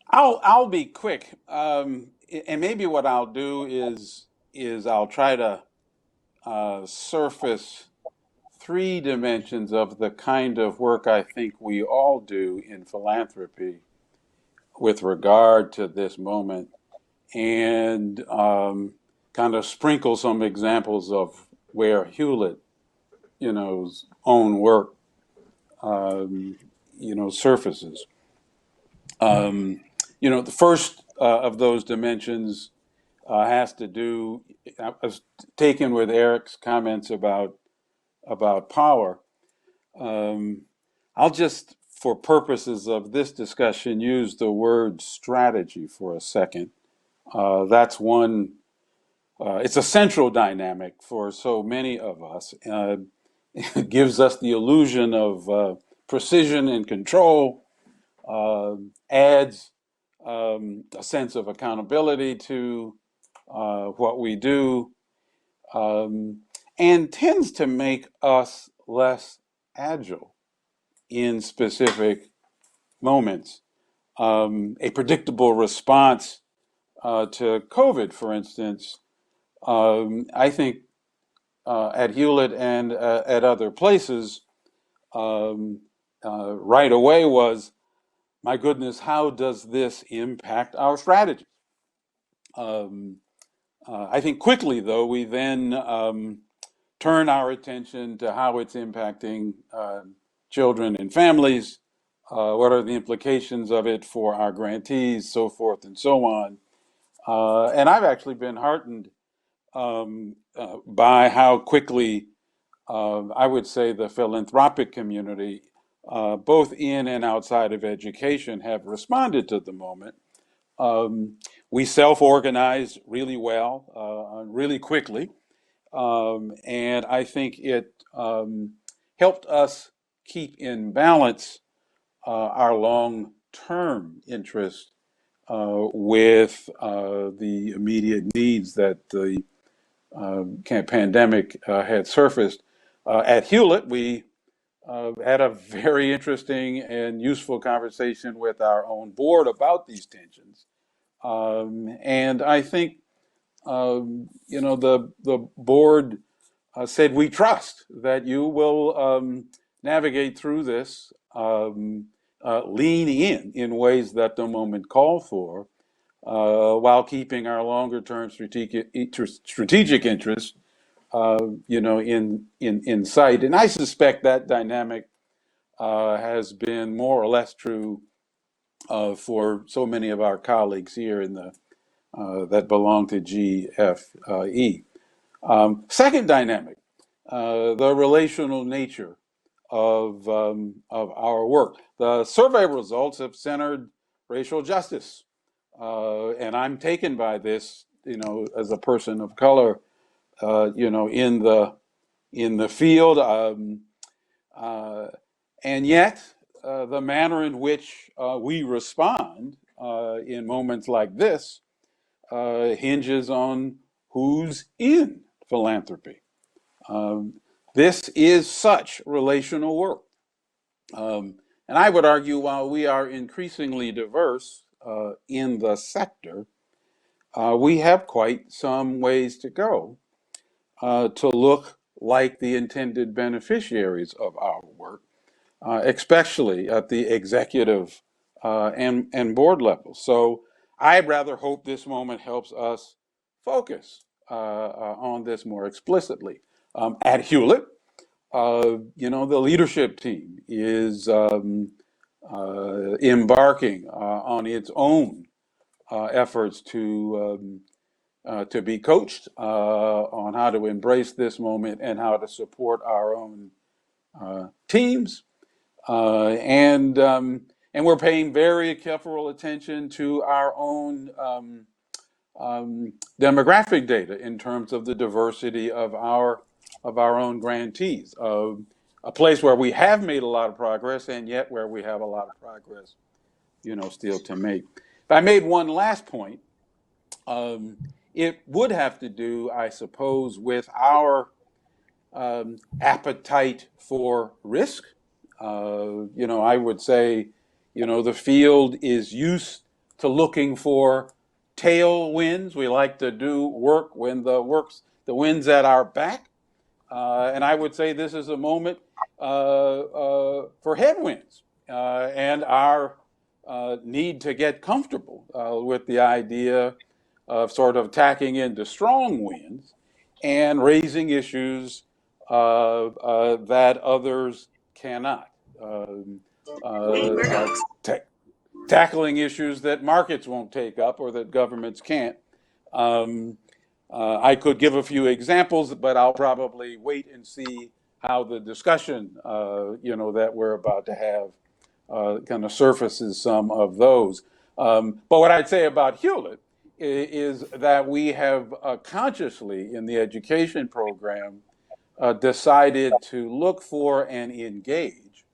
I'll be quick, and maybe what I'll do is I'll try to surface three dimensions of the kind of work I think we all do in philanthropy with regard to this moment, and kind of sprinkle some examples of where Hewlett, own work, surfaces. The first of those dimensions has to do, I was taken with Eric's comments about power. I'll just, for purposes of this discussion, use the word strategy for a second. That's one, it's a central dynamic for so many of us. It gives us the illusion of precision and control, adds a sense of accountability to what we do, and tends to make us less agile in specific moments. A predictable response to COVID, for instance, I think at Hewlett and at other places, right away was, my goodness, how does this impact our strategy? I think quickly, though, we then turn our attention to how it's impacting children and families, what are the implications of it for our grantees, so forth and so on. And I've actually been heartened by how quickly, I would say, the philanthropic community, both in and outside of education, have responded to the moment. We self-organize really well, really quickly, and I think it helped us keep in balance our long-term interest with the immediate needs that the pandemic had surfaced. At Hewlett, we had a very interesting and useful conversation with our own board about these tensions. And I think, the board said, we trust that you will navigate through this, lean in ways that the moment call for, while keeping our longer term strategic interests, in sight. And I suspect that dynamic has been more or less true for so many of our colleagues here in the that belong to GFE. Second dynamic, the relational nature of our work. The survey results have centered racial justice, and I'm taken by this, as a person of color, in the field, and yet the manner in which we respond in moments like this hinges on who's in philanthropy. This is such relational work. And I would argue, while we are increasingly diverse in the sector, we have quite some ways to go to look like the intended beneficiaries of our work, especially at the executive and board level. So I rather hope this moment helps us focus on this more explicitly. At Hewlett, the leadership team is embarking on its own efforts to be coached on how to embrace this moment and how to support our own teams, and we're paying very careful attention to our own demographic data in terms of the diversity of our own grantees. A place where we have made a lot of progress, and yet where we have a lot of progress, still to make. If I made one last point, it would have to do, I suppose, with our appetite for risk. I would say, the field is used to looking for tailwinds. We like to do work when the wind's at our back. And I would say this is a moment for headwinds and our need to get comfortable with the idea of sort of tacking into strong winds and raising issues that others cannot. Tackling issues that markets won't take up or that governments can't. I could give a few examples, but I'll probably wait and see how the discussion, that we're about to have kind of surfaces some of those. But what I'd say about Hewlett is that we have consciously in the education program decided to look for and engage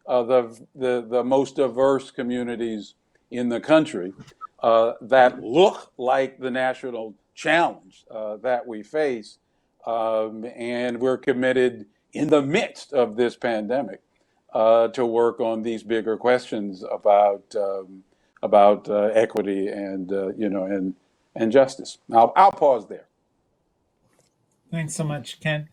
the most diverse communities in the country that look like the national challenge that we face, and we're committed in the midst of this pandemic to work on these bigger questions about equity and justice. I'll pause there. Thanks so much, Ken.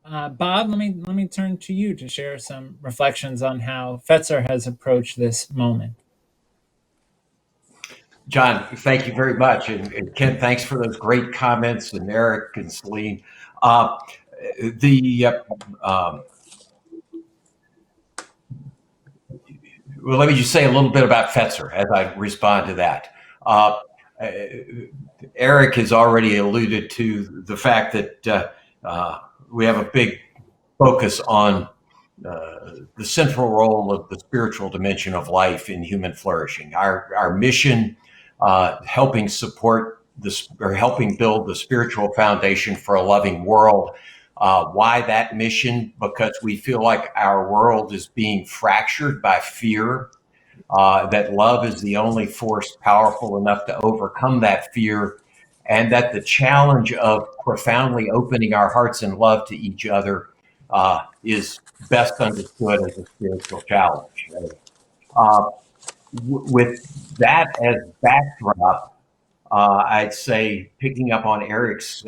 Bob, let me turn to you to share some reflections on how Fetzer has approached this moment. John, thank you very much. And Ken, thanks for those great comments, and Eric and Celine. Well, let me just say a little bit about Fetzer as I respond to that. Eric has already alluded to the fact that we have a big focus on the central role of the spiritual dimension of life in human flourishing. Our mission, helping build the spiritual foundation for a loving world. Why that mission? Because we feel like our world is being fractured by fear, that love is the only force powerful enough to overcome that fear, and that the challenge of profoundly opening our hearts in love to each other is best understood as a spiritual challenge. With that as backdrop, I'd say, picking up on Eric's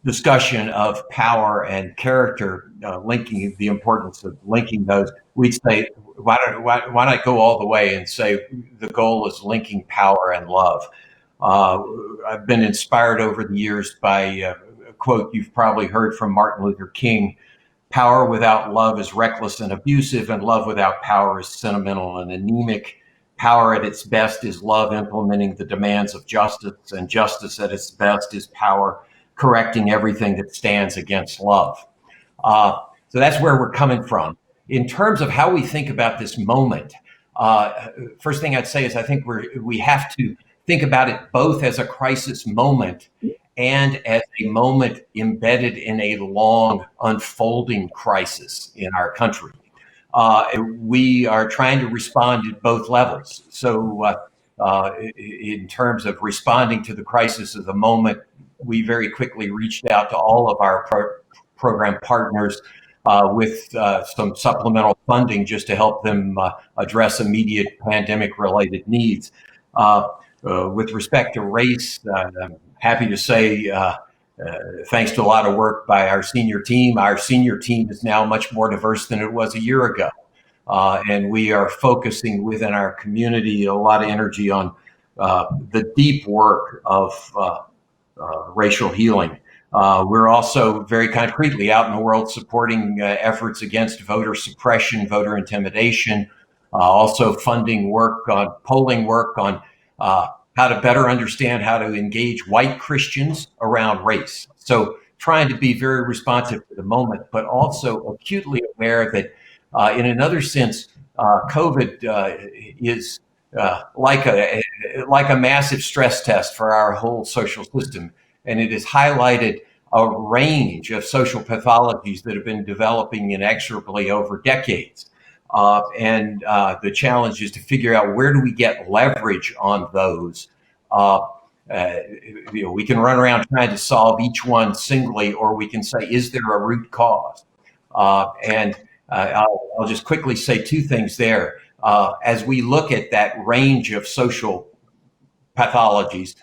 discussion of power and character, linking the importance of linking those, we'd say, why not go all the way and say the goal is linking power and love? I've been inspired over the years by a quote you've probably heard from Martin Luther King: "Power without love is reckless and abusive, and love without power is sentimental and anemic. Power at its best is love implementing the demands of justice, and justice at its best is power correcting everything that stands against love. So that's where we're coming from. In terms of how we think about this moment, first thing I'd say is I think we have to think about it both as a crisis moment and as a moment embedded in a long unfolding crisis in our country. We are trying to respond at both levels. So in terms of responding to the crisis of the moment, we very quickly reached out to all of our program partners with some supplemental funding just to help them address immediate pandemic-related needs. With respect to race, I'm happy to say, thanks to a lot of work by our senior team is now much more diverse than it was a year ago. And we are focusing within our community a lot of energy on the deep work of racial healing. We're also very concretely out in the world supporting efforts against voter suppression, voter intimidation, also funding work on polling work on how to better understand how to engage white Christians around race. So trying to be very responsive to the moment, but also acutely aware that in another sense, COVID is like a massive stress test for our whole social system. And it has highlighted a range of social pathologies that have been developing inexorably over decades. And the challenge is to figure out where do we get leverage on those. We can run around trying to solve each one singly, or we can say, is there a root cause? And I'll just quickly say two things there. As we look at that range of social pathologies,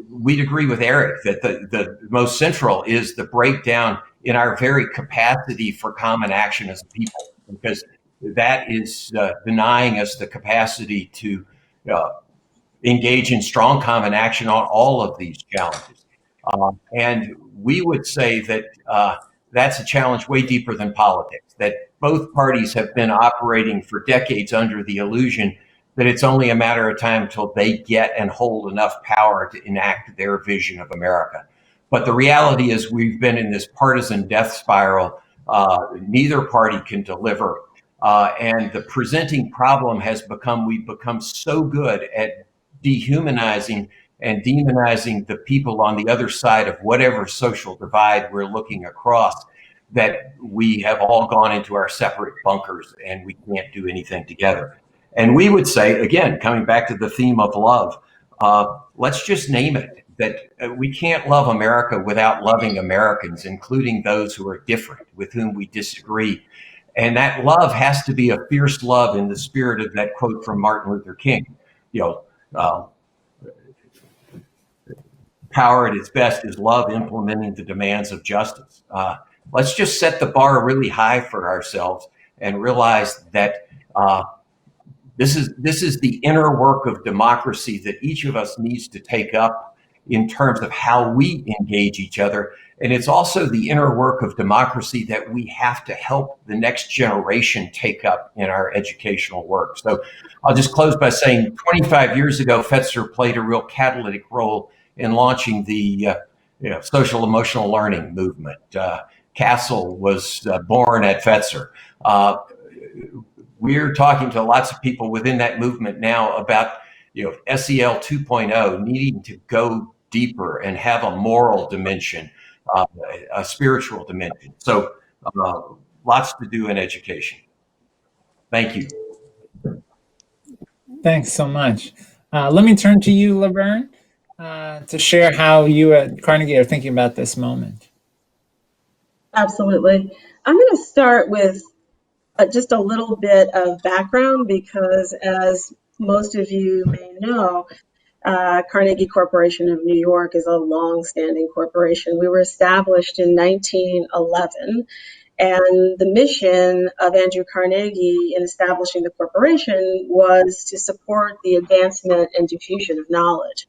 we'd agree with Eric that the most central is the breakdown in our very capacity for common action as a people, because that is denying us the capacity to engage in strong common action on all of these challenges. And we would say that that's a challenge way deeper than politics, that both parties have been operating for decades under the illusion that it's only a matter of time until they get and hold enough power to enact their vision of America. But the reality is we've been in this partisan death spiral. Neither party can deliver. And the presenting problem has become, we've become so good at dehumanizing and demonizing the people on the other side of whatever social divide we're looking across, that we have all gone into our separate bunkers and we can't do anything together. And we would say, again, coming back to the theme of love, let's just name it, that we can't love America without loving Americans, including those who are different, with whom we disagree. And that love has to be a fierce love in the spirit of that quote from Martin Luther King. Power at its best is love implementing the demands of justice. Let's just set the bar really high for ourselves and realize that this is the inner work of democracy that each of us needs to take up in terms of how we engage each other. And it's also the inner work of democracy that we have to help the next generation take up in our educational work. So I'll just close by saying 25 years ago, Fetzer played a real catalytic role in launching the social emotional learning movement. Castle was born at Fetzer. We're talking to lots of people within that movement now about SEL 2.0 needing to go deeper and have a moral dimension, a spiritual dimension. So lots to do in education. Thank you. Thanks so much. Let me turn to you, LaVerne, to share how you at Carnegie are thinking about this moment. Absolutely. I'm going to start with just a little bit of background because, as most of you may know, Carnegie Corporation of New York is a long-standing corporation. We were established in 1911, and the mission of Andrew Carnegie in establishing the corporation was to support the advancement and diffusion of knowledge.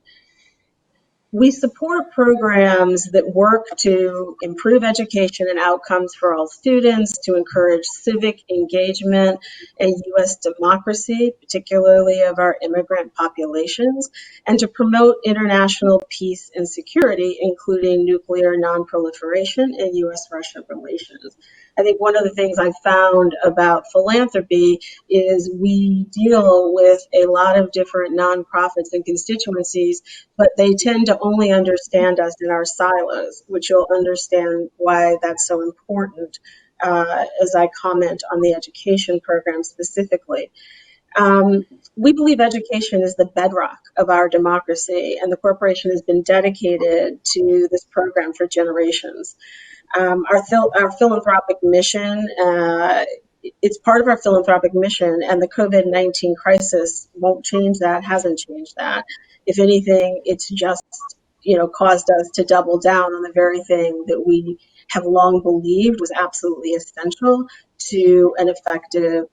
We support programs that work to improve education and outcomes for all students, to encourage civic engagement and U.S. democracy, particularly of our immigrant populations, and to promote international peace and security, including nuclear nonproliferation and U.S.-Russia relations. I think one of the things I found about philanthropy is we deal with a lot of different nonprofits and constituencies, but they tend to only understand us in our silos, which you'll understand why that's so important as I comment on the education program specifically. We believe education is the bedrock of our democracy, and the corporation has been dedicated to this program for generations. Our philanthropic mission, it's part of our philanthropic mission, and the COVID-19 crisis won't change that, hasn't changed that. If anything, it's just, caused us to double down on the very thing that we have long believed was absolutely essential to an effective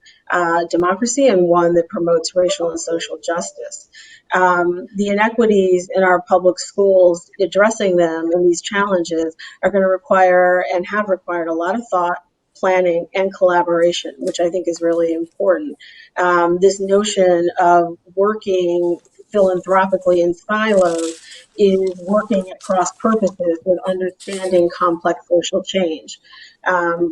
democracy, and one that promotes racial and social justice. The inequities in our public schools, addressing them and these challenges are going to require and have required a lot of thought, planning, and collaboration, which I think is really important. This notion of working philanthropically in silos is working at cross purposes with understanding complex social change.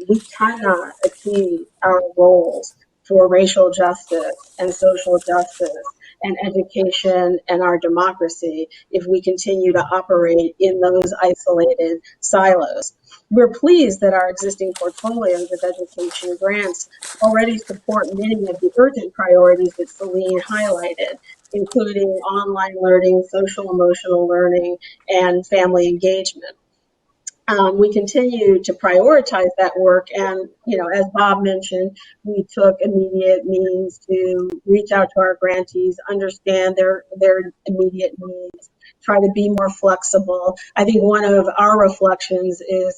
We cannot achieve our goals for racial justice and social justice and education and our democracy if we continue to operate in those isolated silos. We're pleased that our existing portfolios of education grants already support many of the urgent priorities that Celine highlighted, including online learning, social emotional learning, and family engagement. We continue to prioritize that work, and as Bob mentioned, we took immediate means to reach out to our grantees, understand their immediate needs, try to be more flexible. I think one of our reflections is,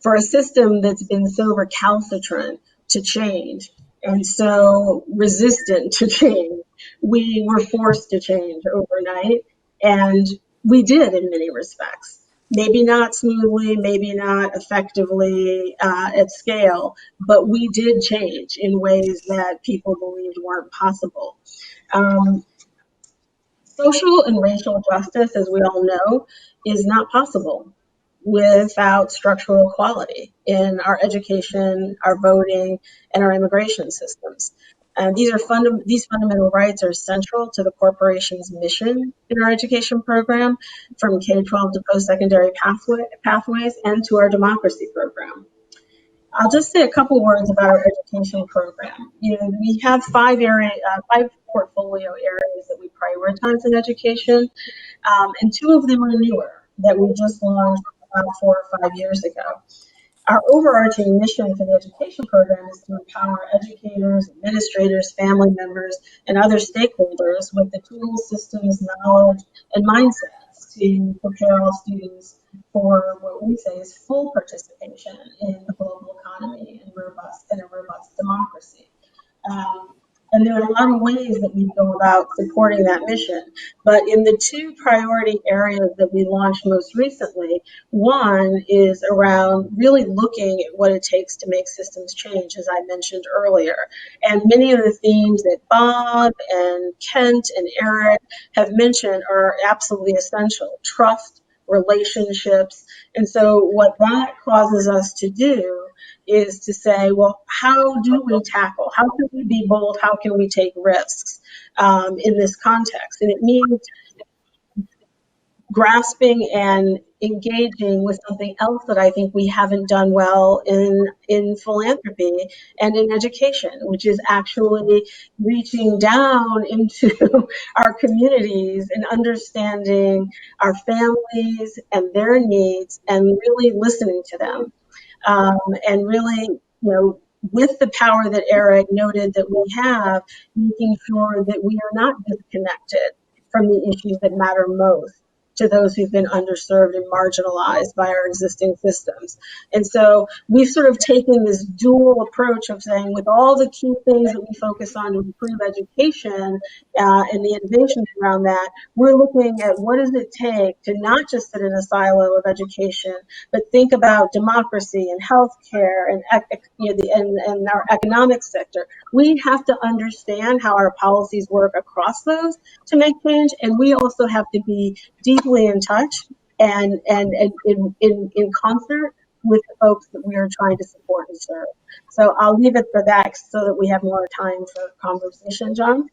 for a system that's been so recalcitrant to change and so resistant to change, we were forced to change overnight, and we did in many respects. Maybe not smoothly, maybe not effectively at scale, but we did change in ways that people believed weren't possible. Social and racial justice, as we all know, is not possible without structural equality in our education, our voting, and our immigration systems. And these fundamental rights are central to the corporation's mission in our education program, from K-12 to post-secondary pathways, and to our democracy program. I'll just say a couple words about our education program. We have five portfolio areas that we prioritize in education, and two of them are newer that we just launched about 4 or 5 years ago. Our overarching mission for the education program is to empower educators, administrators, family members, and other stakeholders with the tools, systems, knowledge, and mindsets to prepare all students for what we say is full participation in the global economy and a robust democracy. And there are a lot of ways that we go about supporting that mission. But in the two priority areas that we launched most recently, one is around really looking at what it takes to make systems change, as I mentioned earlier. And many of the themes that Bob and Kent and Eric have mentioned are absolutely essential: trust, relationships. And so what that causes us to do is to say, well, how do we tackle? How can we be bold? How can we take risks in this context? And it means grasping and engaging with something else that I think we haven't done well in philanthropy and in education, which is actually reaching down into our communities and understanding our families and their needs and really listening to them. And really, with the power that Eric noted that we have, making sure that we are not disconnected from the issues that matter most to those who've been underserved and marginalized by our existing systems. And so we've sort of taken this dual approach of saying, with all the key things that we focus on to improve education and the innovations around that, we're looking at what does it take to not just sit in a silo of education, but think about democracy and healthcare and, and our economic sector. We have to understand how our policies work across those to make change, and we also have to be deeply in touch and in concert with the folks that we are trying to support and serve. So I'll leave it for that so that we have more time for conversation, John.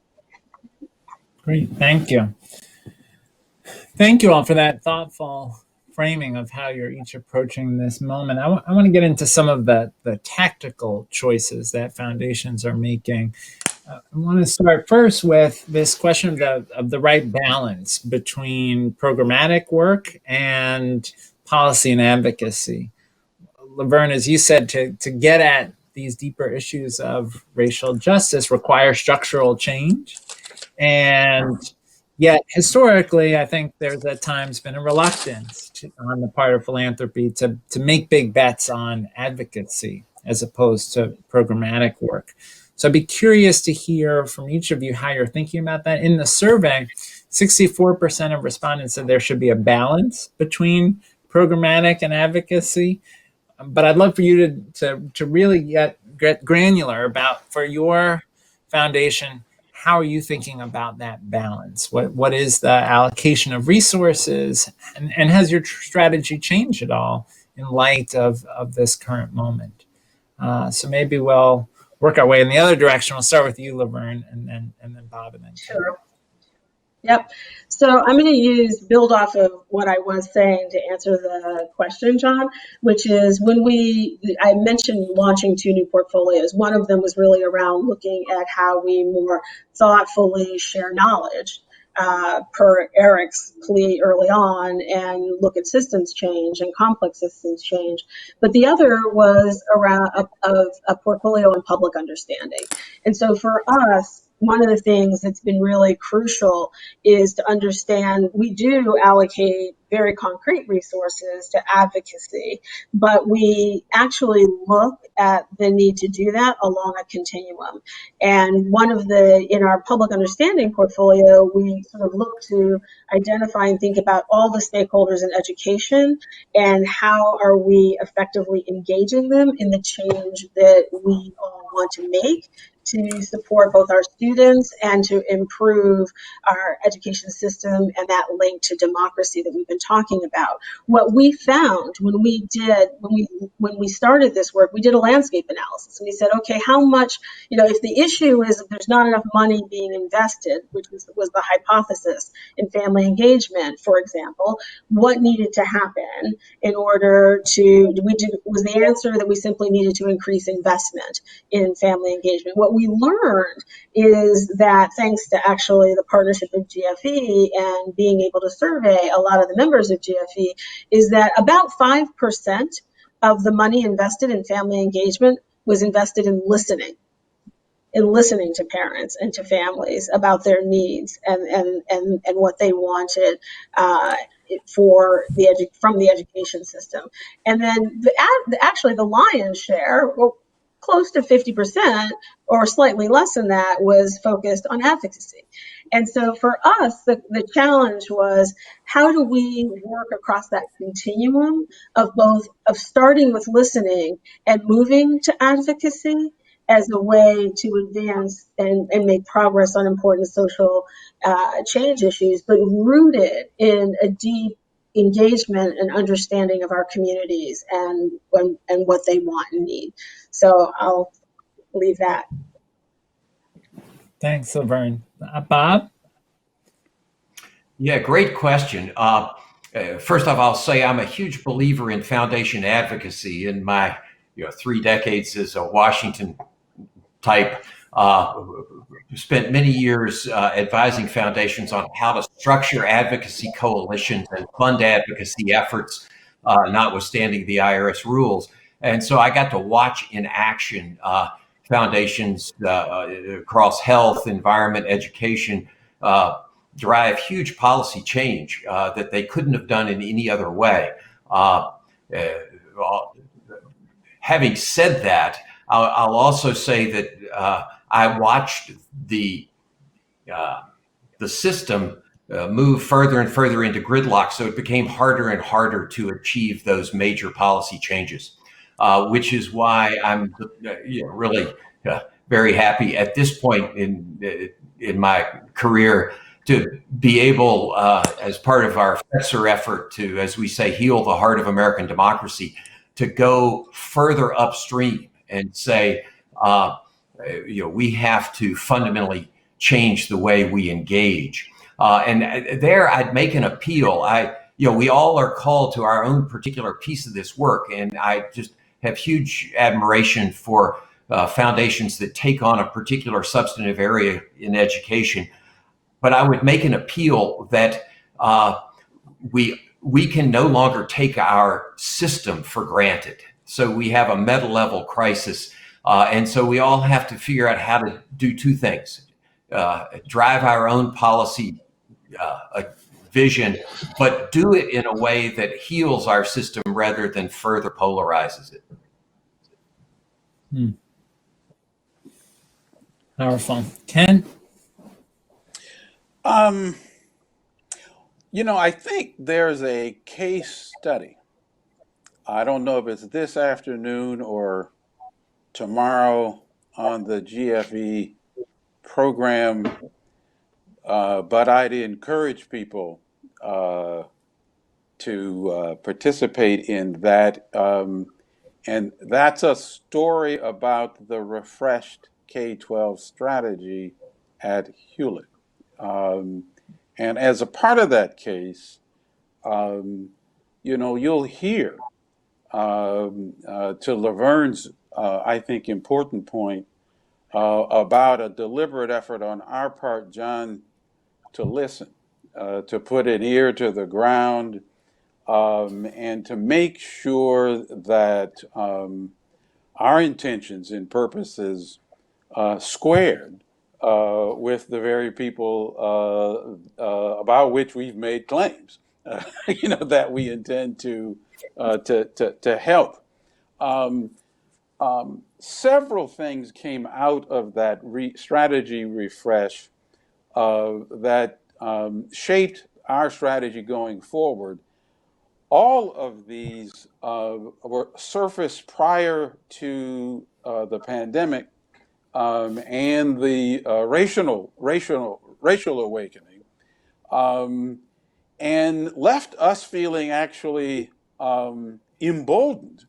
Great, thank you. Thank you all for that thoughtful framing of how you're each approaching this moment. I want to get into some of the tactical choices that foundations are making. I want to start first with this question of the right balance between programmatic work and policy and advocacy. LaVerne, as you said, to get at these deeper issues of racial justice require structural change. And yet, historically, I think there's at times been a reluctance on the part of philanthropy to make big bets on advocacy as opposed to programmatic work. So I'd be curious to hear from each of you how you're thinking about that. In the survey, 64% of respondents said there should be a balance between programmatic and advocacy. But I'd love for you to really get granular about, for your foundation, how are you thinking about that balance? What is the allocation of resources? And has your strategy changed at all in light of this current moment? So maybe we'll work our way in the other direction. We'll start with you, LaVerne, and then Bob, and then Sure. Yep. So I'm going to build off of what I was saying to answer the question, John, which is I mentioned launching 2 new portfolios. One of them was really around looking at how we more thoughtfully share knowledge, per Eric's plea early on, and look at systems change and complex systems change. But the other was around a portfolio on public understanding. And so for us, one of the things that's been really crucial is to understand we do allocate very concrete resources to advocacy, but we actually look at the need to do that along a continuum. And in our public understanding portfolio, we sort of look to identify and think about all the stakeholders in education and how are we effectively engaging them in the change that we all want to make to support both our students and to improve our education system and that link to democracy that we've been talking about. What we found when we started this work, we did a landscape analysis, and we said, okay, how much, if the issue is that there's not enough money being invested, which was the hypothesis in family engagement, for example, what needed to happen in order was the answer that we simply needed to increase investment in family engagement. What we learned is that thanks to actually the partnership of GFE and being able to survey a lot of the members of GFE, is that about 5% of the money invested in family engagement was invested in listening to parents and to families about their needs and what they wanted from the education system. And then actually the lion's share, close to 50% or slightly less than that, was focused on advocacy. And so for us, the challenge was, how do we work across that continuum of starting with listening and moving to advocacy as a way to advance and make progress on important social change issues, but rooted in a deep engagement and understanding of our communities and what they want and need. So I'll leave that. thanks, LaVerne. Bob? Yeah, great question. First off, I'll say I'm a huge believer in foundation advocacy. In my 3 decades as a Washington type, spent many years advising foundations on how to structure advocacy coalitions and fund advocacy efforts, notwithstanding the IRS rules. And so I got to watch in action foundations across health, environment, education, drive huge policy change that they couldn't have done in any other way. Having said that, I'll also say that I watched the system move further and further into gridlock, so it became harder and harder to achieve those major policy changes, which is why I'm really very happy at this point in my career to be able, as part of our Fetzer effort to, as we say, heal the heart of American democracy, to go further upstream and say, we have to fundamentally change the way we engage. And there I'd make an appeal. We all are called to our own particular piece of this work. And I just have huge admiration for foundations that take on a particular substantive area in education. But I would make an appeal that we can no longer take our system for granted. So we have a meta level crisis. And so we all have to figure out how to do two things: drive our own policy vision, but do it in a way that heals our system rather than further polarizes it. Powerful. Ken? I think there's a case study. I don't know if it's this afternoon or tomorrow on the GFE program, but I'd encourage people to participate in that. And that's a story about the refreshed K-12 strategy at Hewlett. And as a part of that case, you'll hear to LaVerne's, I think, important point about a deliberate effort on our part, John, to listen, to put an ear to the ground, and to make sure that our intentions and purposes squared with the very people about which we've made claims, that we intend to help. Several things came out of that strategy refresh that shaped our strategy going forward. All of these were surfaced prior to the pandemic and the racial awakening, and left us feeling actually emboldened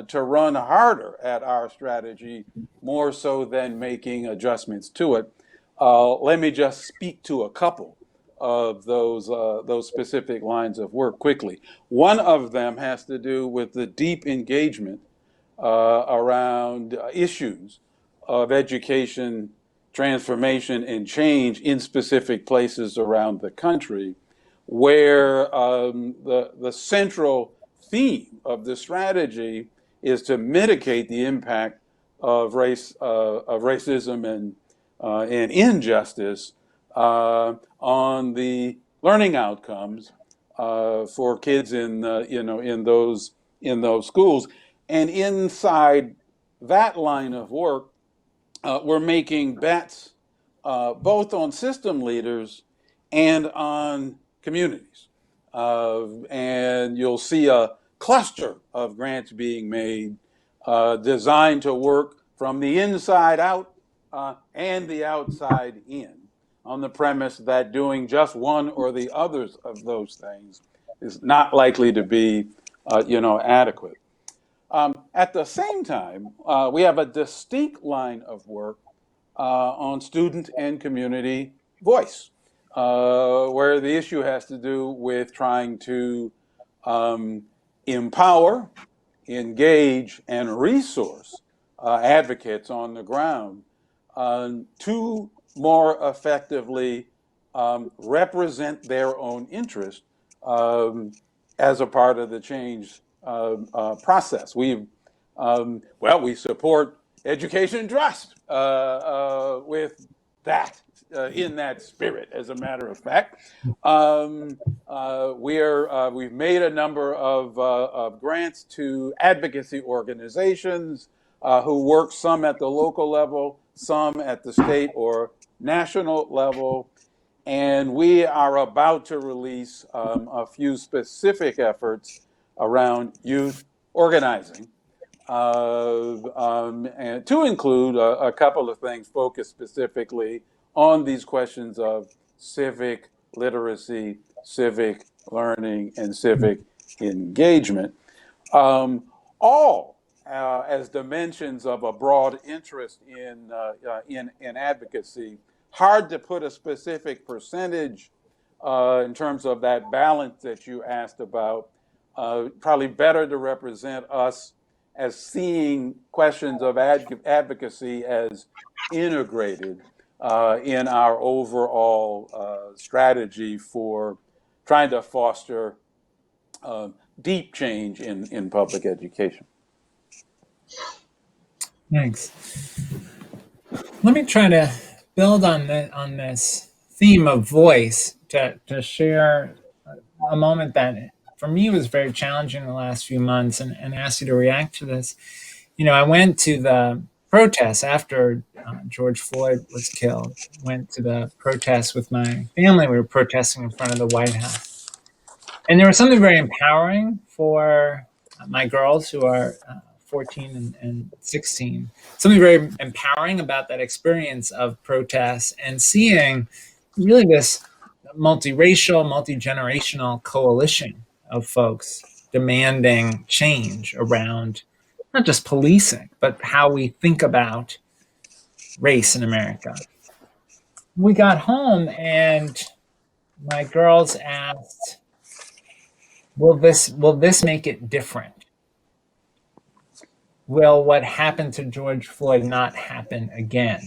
to run harder at our strategy, more so than making adjustments to it. Let me just speak to a couple of those specific lines of work quickly. One of them has to do with the deep engagement around issues of education, transformation, and change in specific places around the country, where the central theme of the strategy is to mitigate the impact of racism and injustice on the learning outcomes for kids in those schools. And inside that line of work, we're making bets both on system leaders and on communities. And you'll see a cluster of grants being made designed to work from the inside out and the outside in, on the premise that doing just one or the others of those things is not likely to be adequate. At the same time, we have a distinct line of work on student and community voice, where the issue has to do with trying to empower, engage, and resource advocates on the ground to more effectively represent their own interest as a part of the change process. We support education and trust with that in that spirit, as a matter of fact. We've made a number of grants to advocacy organizations who work, some at the local level, some at the state or national level. And we are about to release a few specific efforts around youth organizing, and to include a couple of things focused specifically on these questions of civic literacy, civic learning, and civic engagement, all as dimensions of a broad interest in advocacy. Hard to put a specific percentage in terms of that balance that you asked about. Probably better to represent us as seeing questions of advocacy as integrated in our overall strategy for trying to foster deep change in public education. Thanks. Let me try to build on this theme of voice to share a moment that for me was very challenging in the last few months, and ask you to react to this. I went to the protests after George Floyd was killed. Went to the protests with my family. We were protesting in front of the White House. And there was something very empowering for my girls who are 14 and 16. Something very empowering about that experience of protests and seeing really this multiracial, multi-generational coalition of folks demanding change around not just policing, but how we think about race in America. We got home and my girls asked, will this make it different? Will what happened to George Floyd not happen again?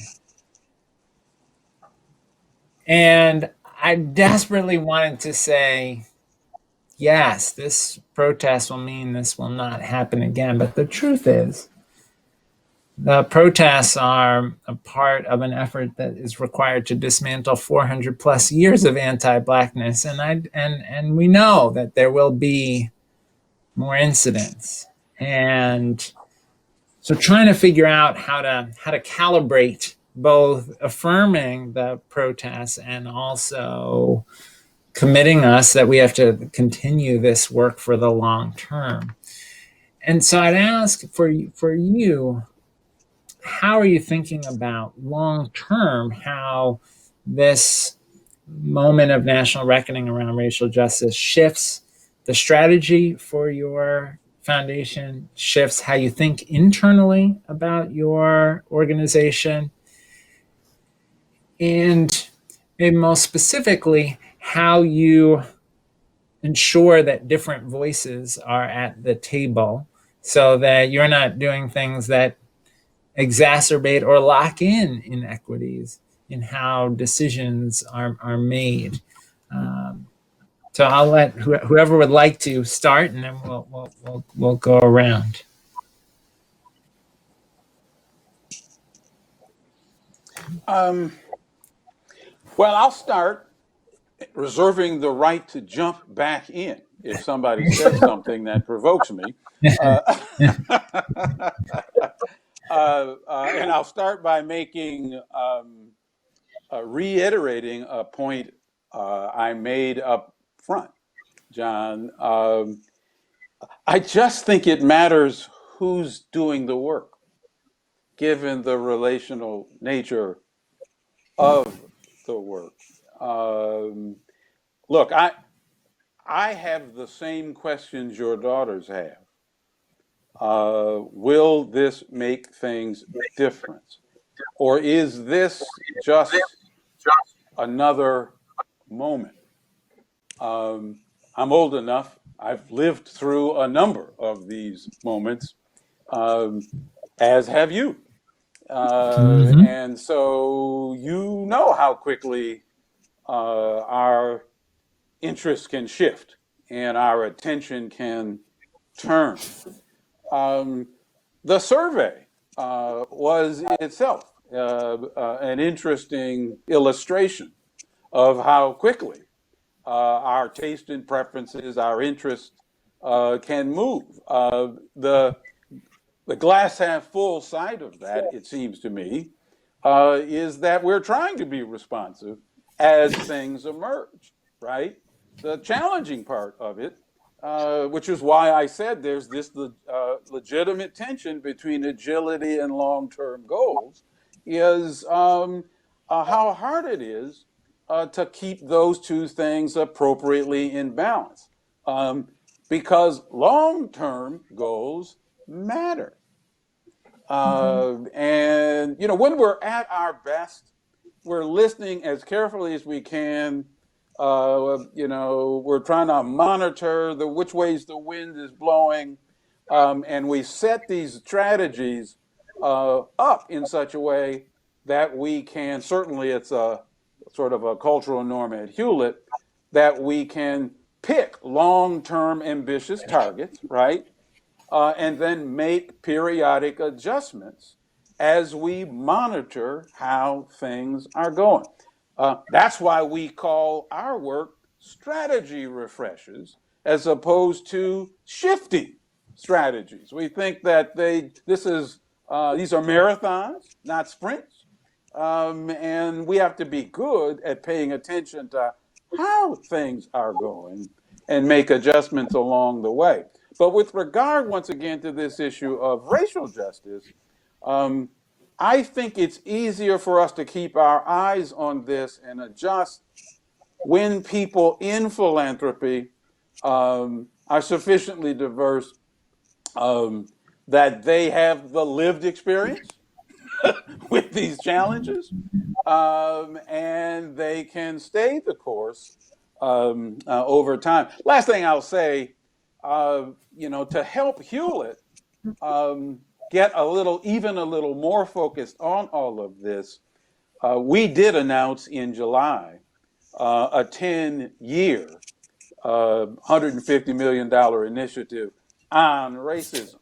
And I desperately wanted to say, yes, this protest will mean this will not happen again. But the truth is, the protests are a part of an effort that is required to dismantle 400 plus years of anti-Blackness. And we know that there will be more incidents. And so trying to figure out how to calibrate both affirming the protests and also committing us that we have to continue this work for the long term. And so I'd ask for you, how are you thinking about long term, how this moment of national reckoning around racial justice shifts the strategy for your foundation, shifts how you think internally about your organization, and maybe most specifically, how you ensure that different voices are at the table so that you're not doing things that exacerbate or lock in inequities in how decisions are made. So I'll let whoever would like to start, and then we'll go around. Well, I'll start, reserving the right to jump back in if somebody says something that provokes me. And I'll start by making, reiterating a point I made up front, John. I just think it matters who's doing the work, given the relational nature of the work. Look, I have the same questions your daughters have. Will this make things different? Or is this just another moment? I'm old enough, I've lived through a number of these moments, as have you. And so you know how quickly our interest can shift and our attention can turn. The survey was itself an interesting illustration of how quickly our taste and preferences, our interests can move. The glass half full side of that, it seems to me, is that we're trying to be responsive as things emerge, right? The challenging part of it, which is why I said there's this legitimate tension between agility and long-term goals, is how hard it is to keep those two things appropriately in balance. Because long-term goals matter. And, when we're at our best, we're listening as carefully as we can. We're trying to monitor which ways the wind is blowing. And we set these strategies up in such a way that we can, certainly it's a sort of a cultural norm at Hewlett, that we can pick long-term ambitious targets, right? And then make periodic adjustments as we monitor how things are going. That's why we call our work strategy refreshes as opposed to shifting strategies. We think that these are marathons, not sprints. And we have to be good at paying attention to how things are going and make adjustments along the way. But with regard, once again, to this issue of racial justice, I think it's easier for us to keep our eyes on this and adjust when people in philanthropy are sufficiently diverse that they have the lived experience with these challenges, and they can stay the course over time. Last thing I'll say, to help Hewlett get even a little more focused on all of this, we did announce in July a 10-year, $150 million initiative on racism.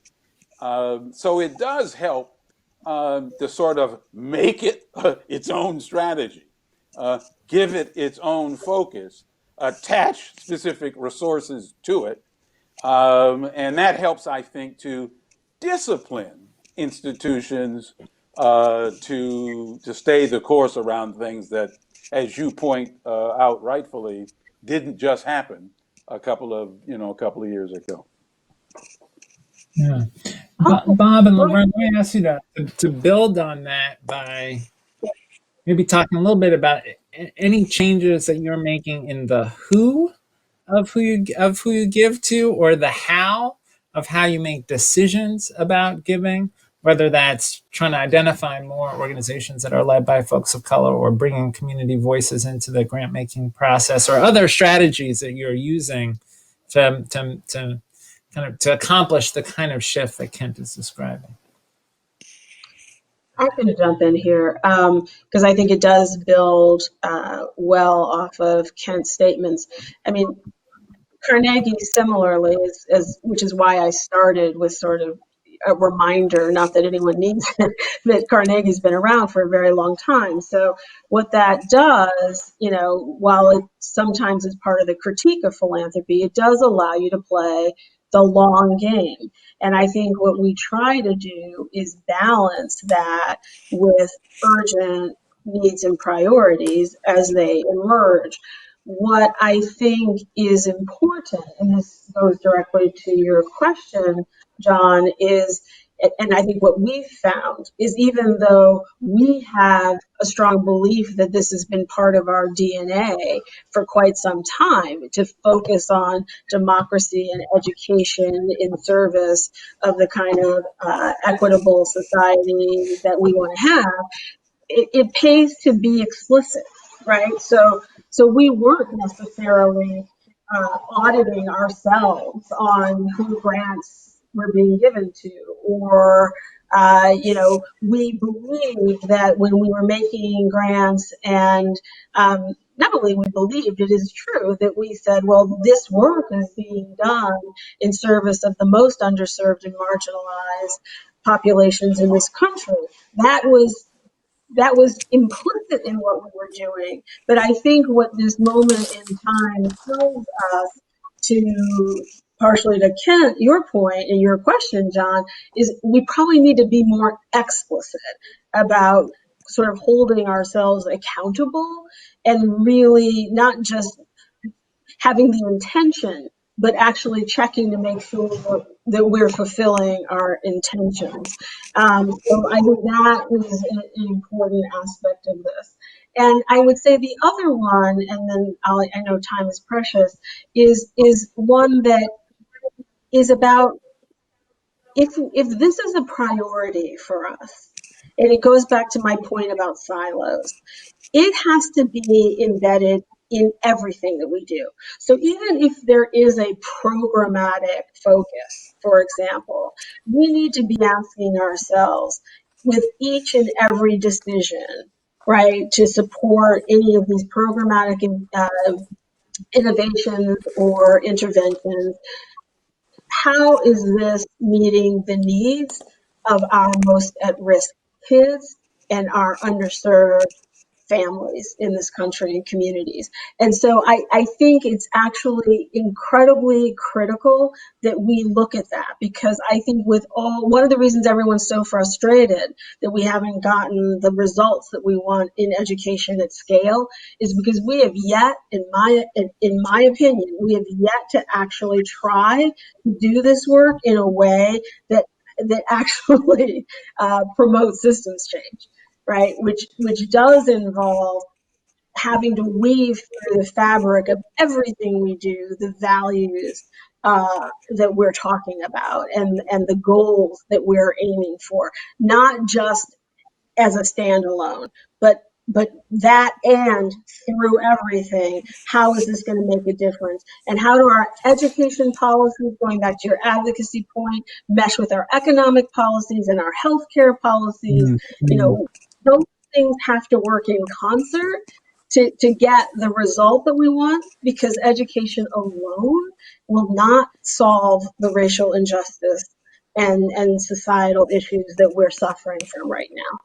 So it does help to sort of make it its own strategy, give it its own focus, attach specific resources to it. And that helps, I think, to discipline institutions to stay the course around things that, as you point out rightfully, didn't just happen a couple of years ago. Yeah. Bob and LaVerne, let me ask you to build on that by maybe talking a little bit about any changes that you're making in the who of who you give to, or the how of how you make decisions about giving, whether that's trying to identify more organizations that are led by folks of color, or bringing community voices into the grant making process, or other strategies that you're using to kind of to accomplish the kind of shift that Kent is describing. I'm going to jump in here because I think it does build well off of Kent's statements. I mean, Carnegie similarly, which is why I started with sort of a reminder, not that anyone needs it, that Carnegie's been around for a very long time. So what that does, while it sometimes is part of the critique of philanthropy, it does allow you to play the long game. And I think what we try to do is balance that with urgent needs and priorities as they emerge. What I think is important, and this goes directly to your question, John, is, and I think what we've found is, even though we have a strong belief that this has been part of our DNA for quite some time, to focus on democracy and education in service of the kind of equitable society that we want to have, it pays to be explicit, right? So we weren't necessarily auditing ourselves on who grants were being given to, or we believed that when we were making grants, and not only we believed, it is true that we said, well, this work is being done in service of the most underserved and marginalized populations in this country. That was that was implicit in what we were doing. But I think what this moment in time tells us, to partially to Kent, your point and your question, John, is we probably need to be more explicit about sort of holding ourselves accountable and really not just having the intention, but actually checking to make sure that we're fulfilling our intentions. So I think that is an important aspect of this. And I would say the other one, and then I know time is precious, is one that is about if this is a priority for us, and it goes back to my point about silos, it has to be embedded in everything that we do. So even if there is a programmatic focus, for example, we need to be asking ourselves with each and every decision, right, to support any of these programmatic innovations or interventions, how is this meeting the needs of our most at-risk kids and our underserved families in this country and communities? And so I think it's actually incredibly critical that we look at that, because I think one of the reasons everyone's so frustrated that we haven't gotten the results that we want in education at scale is because we have yet, in my opinion, we have yet to actually try to do this work in a way that actually promotes systems change, right? Which does involve having to weave through the fabric of everything we do, the values that we're talking about and the goals that we're aiming for, not just as a standalone, but that and through everything, how is this going to make a difference? And how do our education policies, going back to your advocacy point, mesh with our economic policies and our healthcare policies? You know, those things have to work in concert to get the result that we want, because education alone will not solve the racial injustice and societal issues that we're suffering from right now.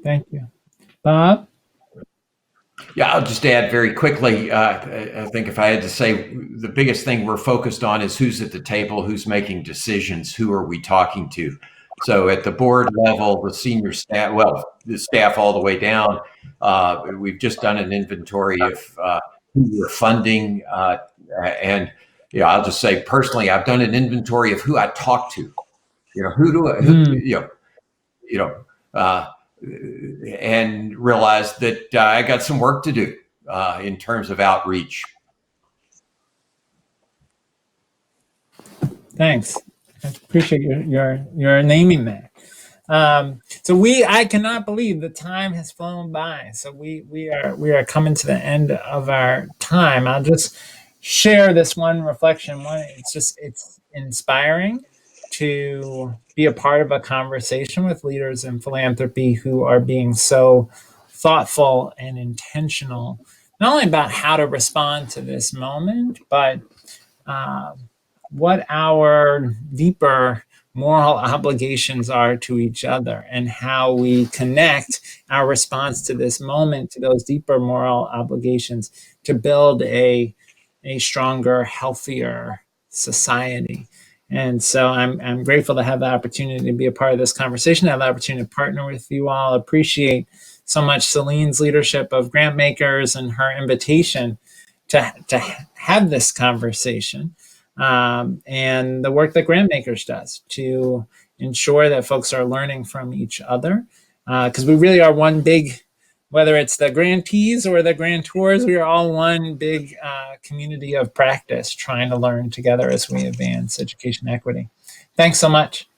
Thank you. Bob? Yeah, I'll just add very quickly. I think if I had to say, the biggest thing we're focused on is who's at the table, who's making decisions, who are we talking to. So at the board level, the senior staff, well, the staff all the way down, we've just done an inventory of who we're funding. And I'll just say personally, I've done an inventory of who I talk to. And realized that I got some work to do in terms of outreach. Thanks. I appreciate your naming that. I cannot believe the time has flown by. So we are coming to the end of our time. I'll just share this one reflection. It's inspiring to be a part of a conversation with leaders in philanthropy who are being so thoughtful and intentional, not only about how to respond to this moment, but what our deeper moral obligations are to each other, and how we connect our response to this moment to those deeper moral obligations to build a stronger, healthier society. And so I'm grateful to have the opportunity to be a part of this conversation, have the opportunity to partner with you all. Appreciate so much Celine's leadership of Grantmakers and her invitation to have this conversation, and the work that Grantmakers does to ensure that folks are learning from each other, because we really are one big, whether it's the grantees or the grantors, we are all one big community of practice trying to learn together as we advance education equity. Thanks so much.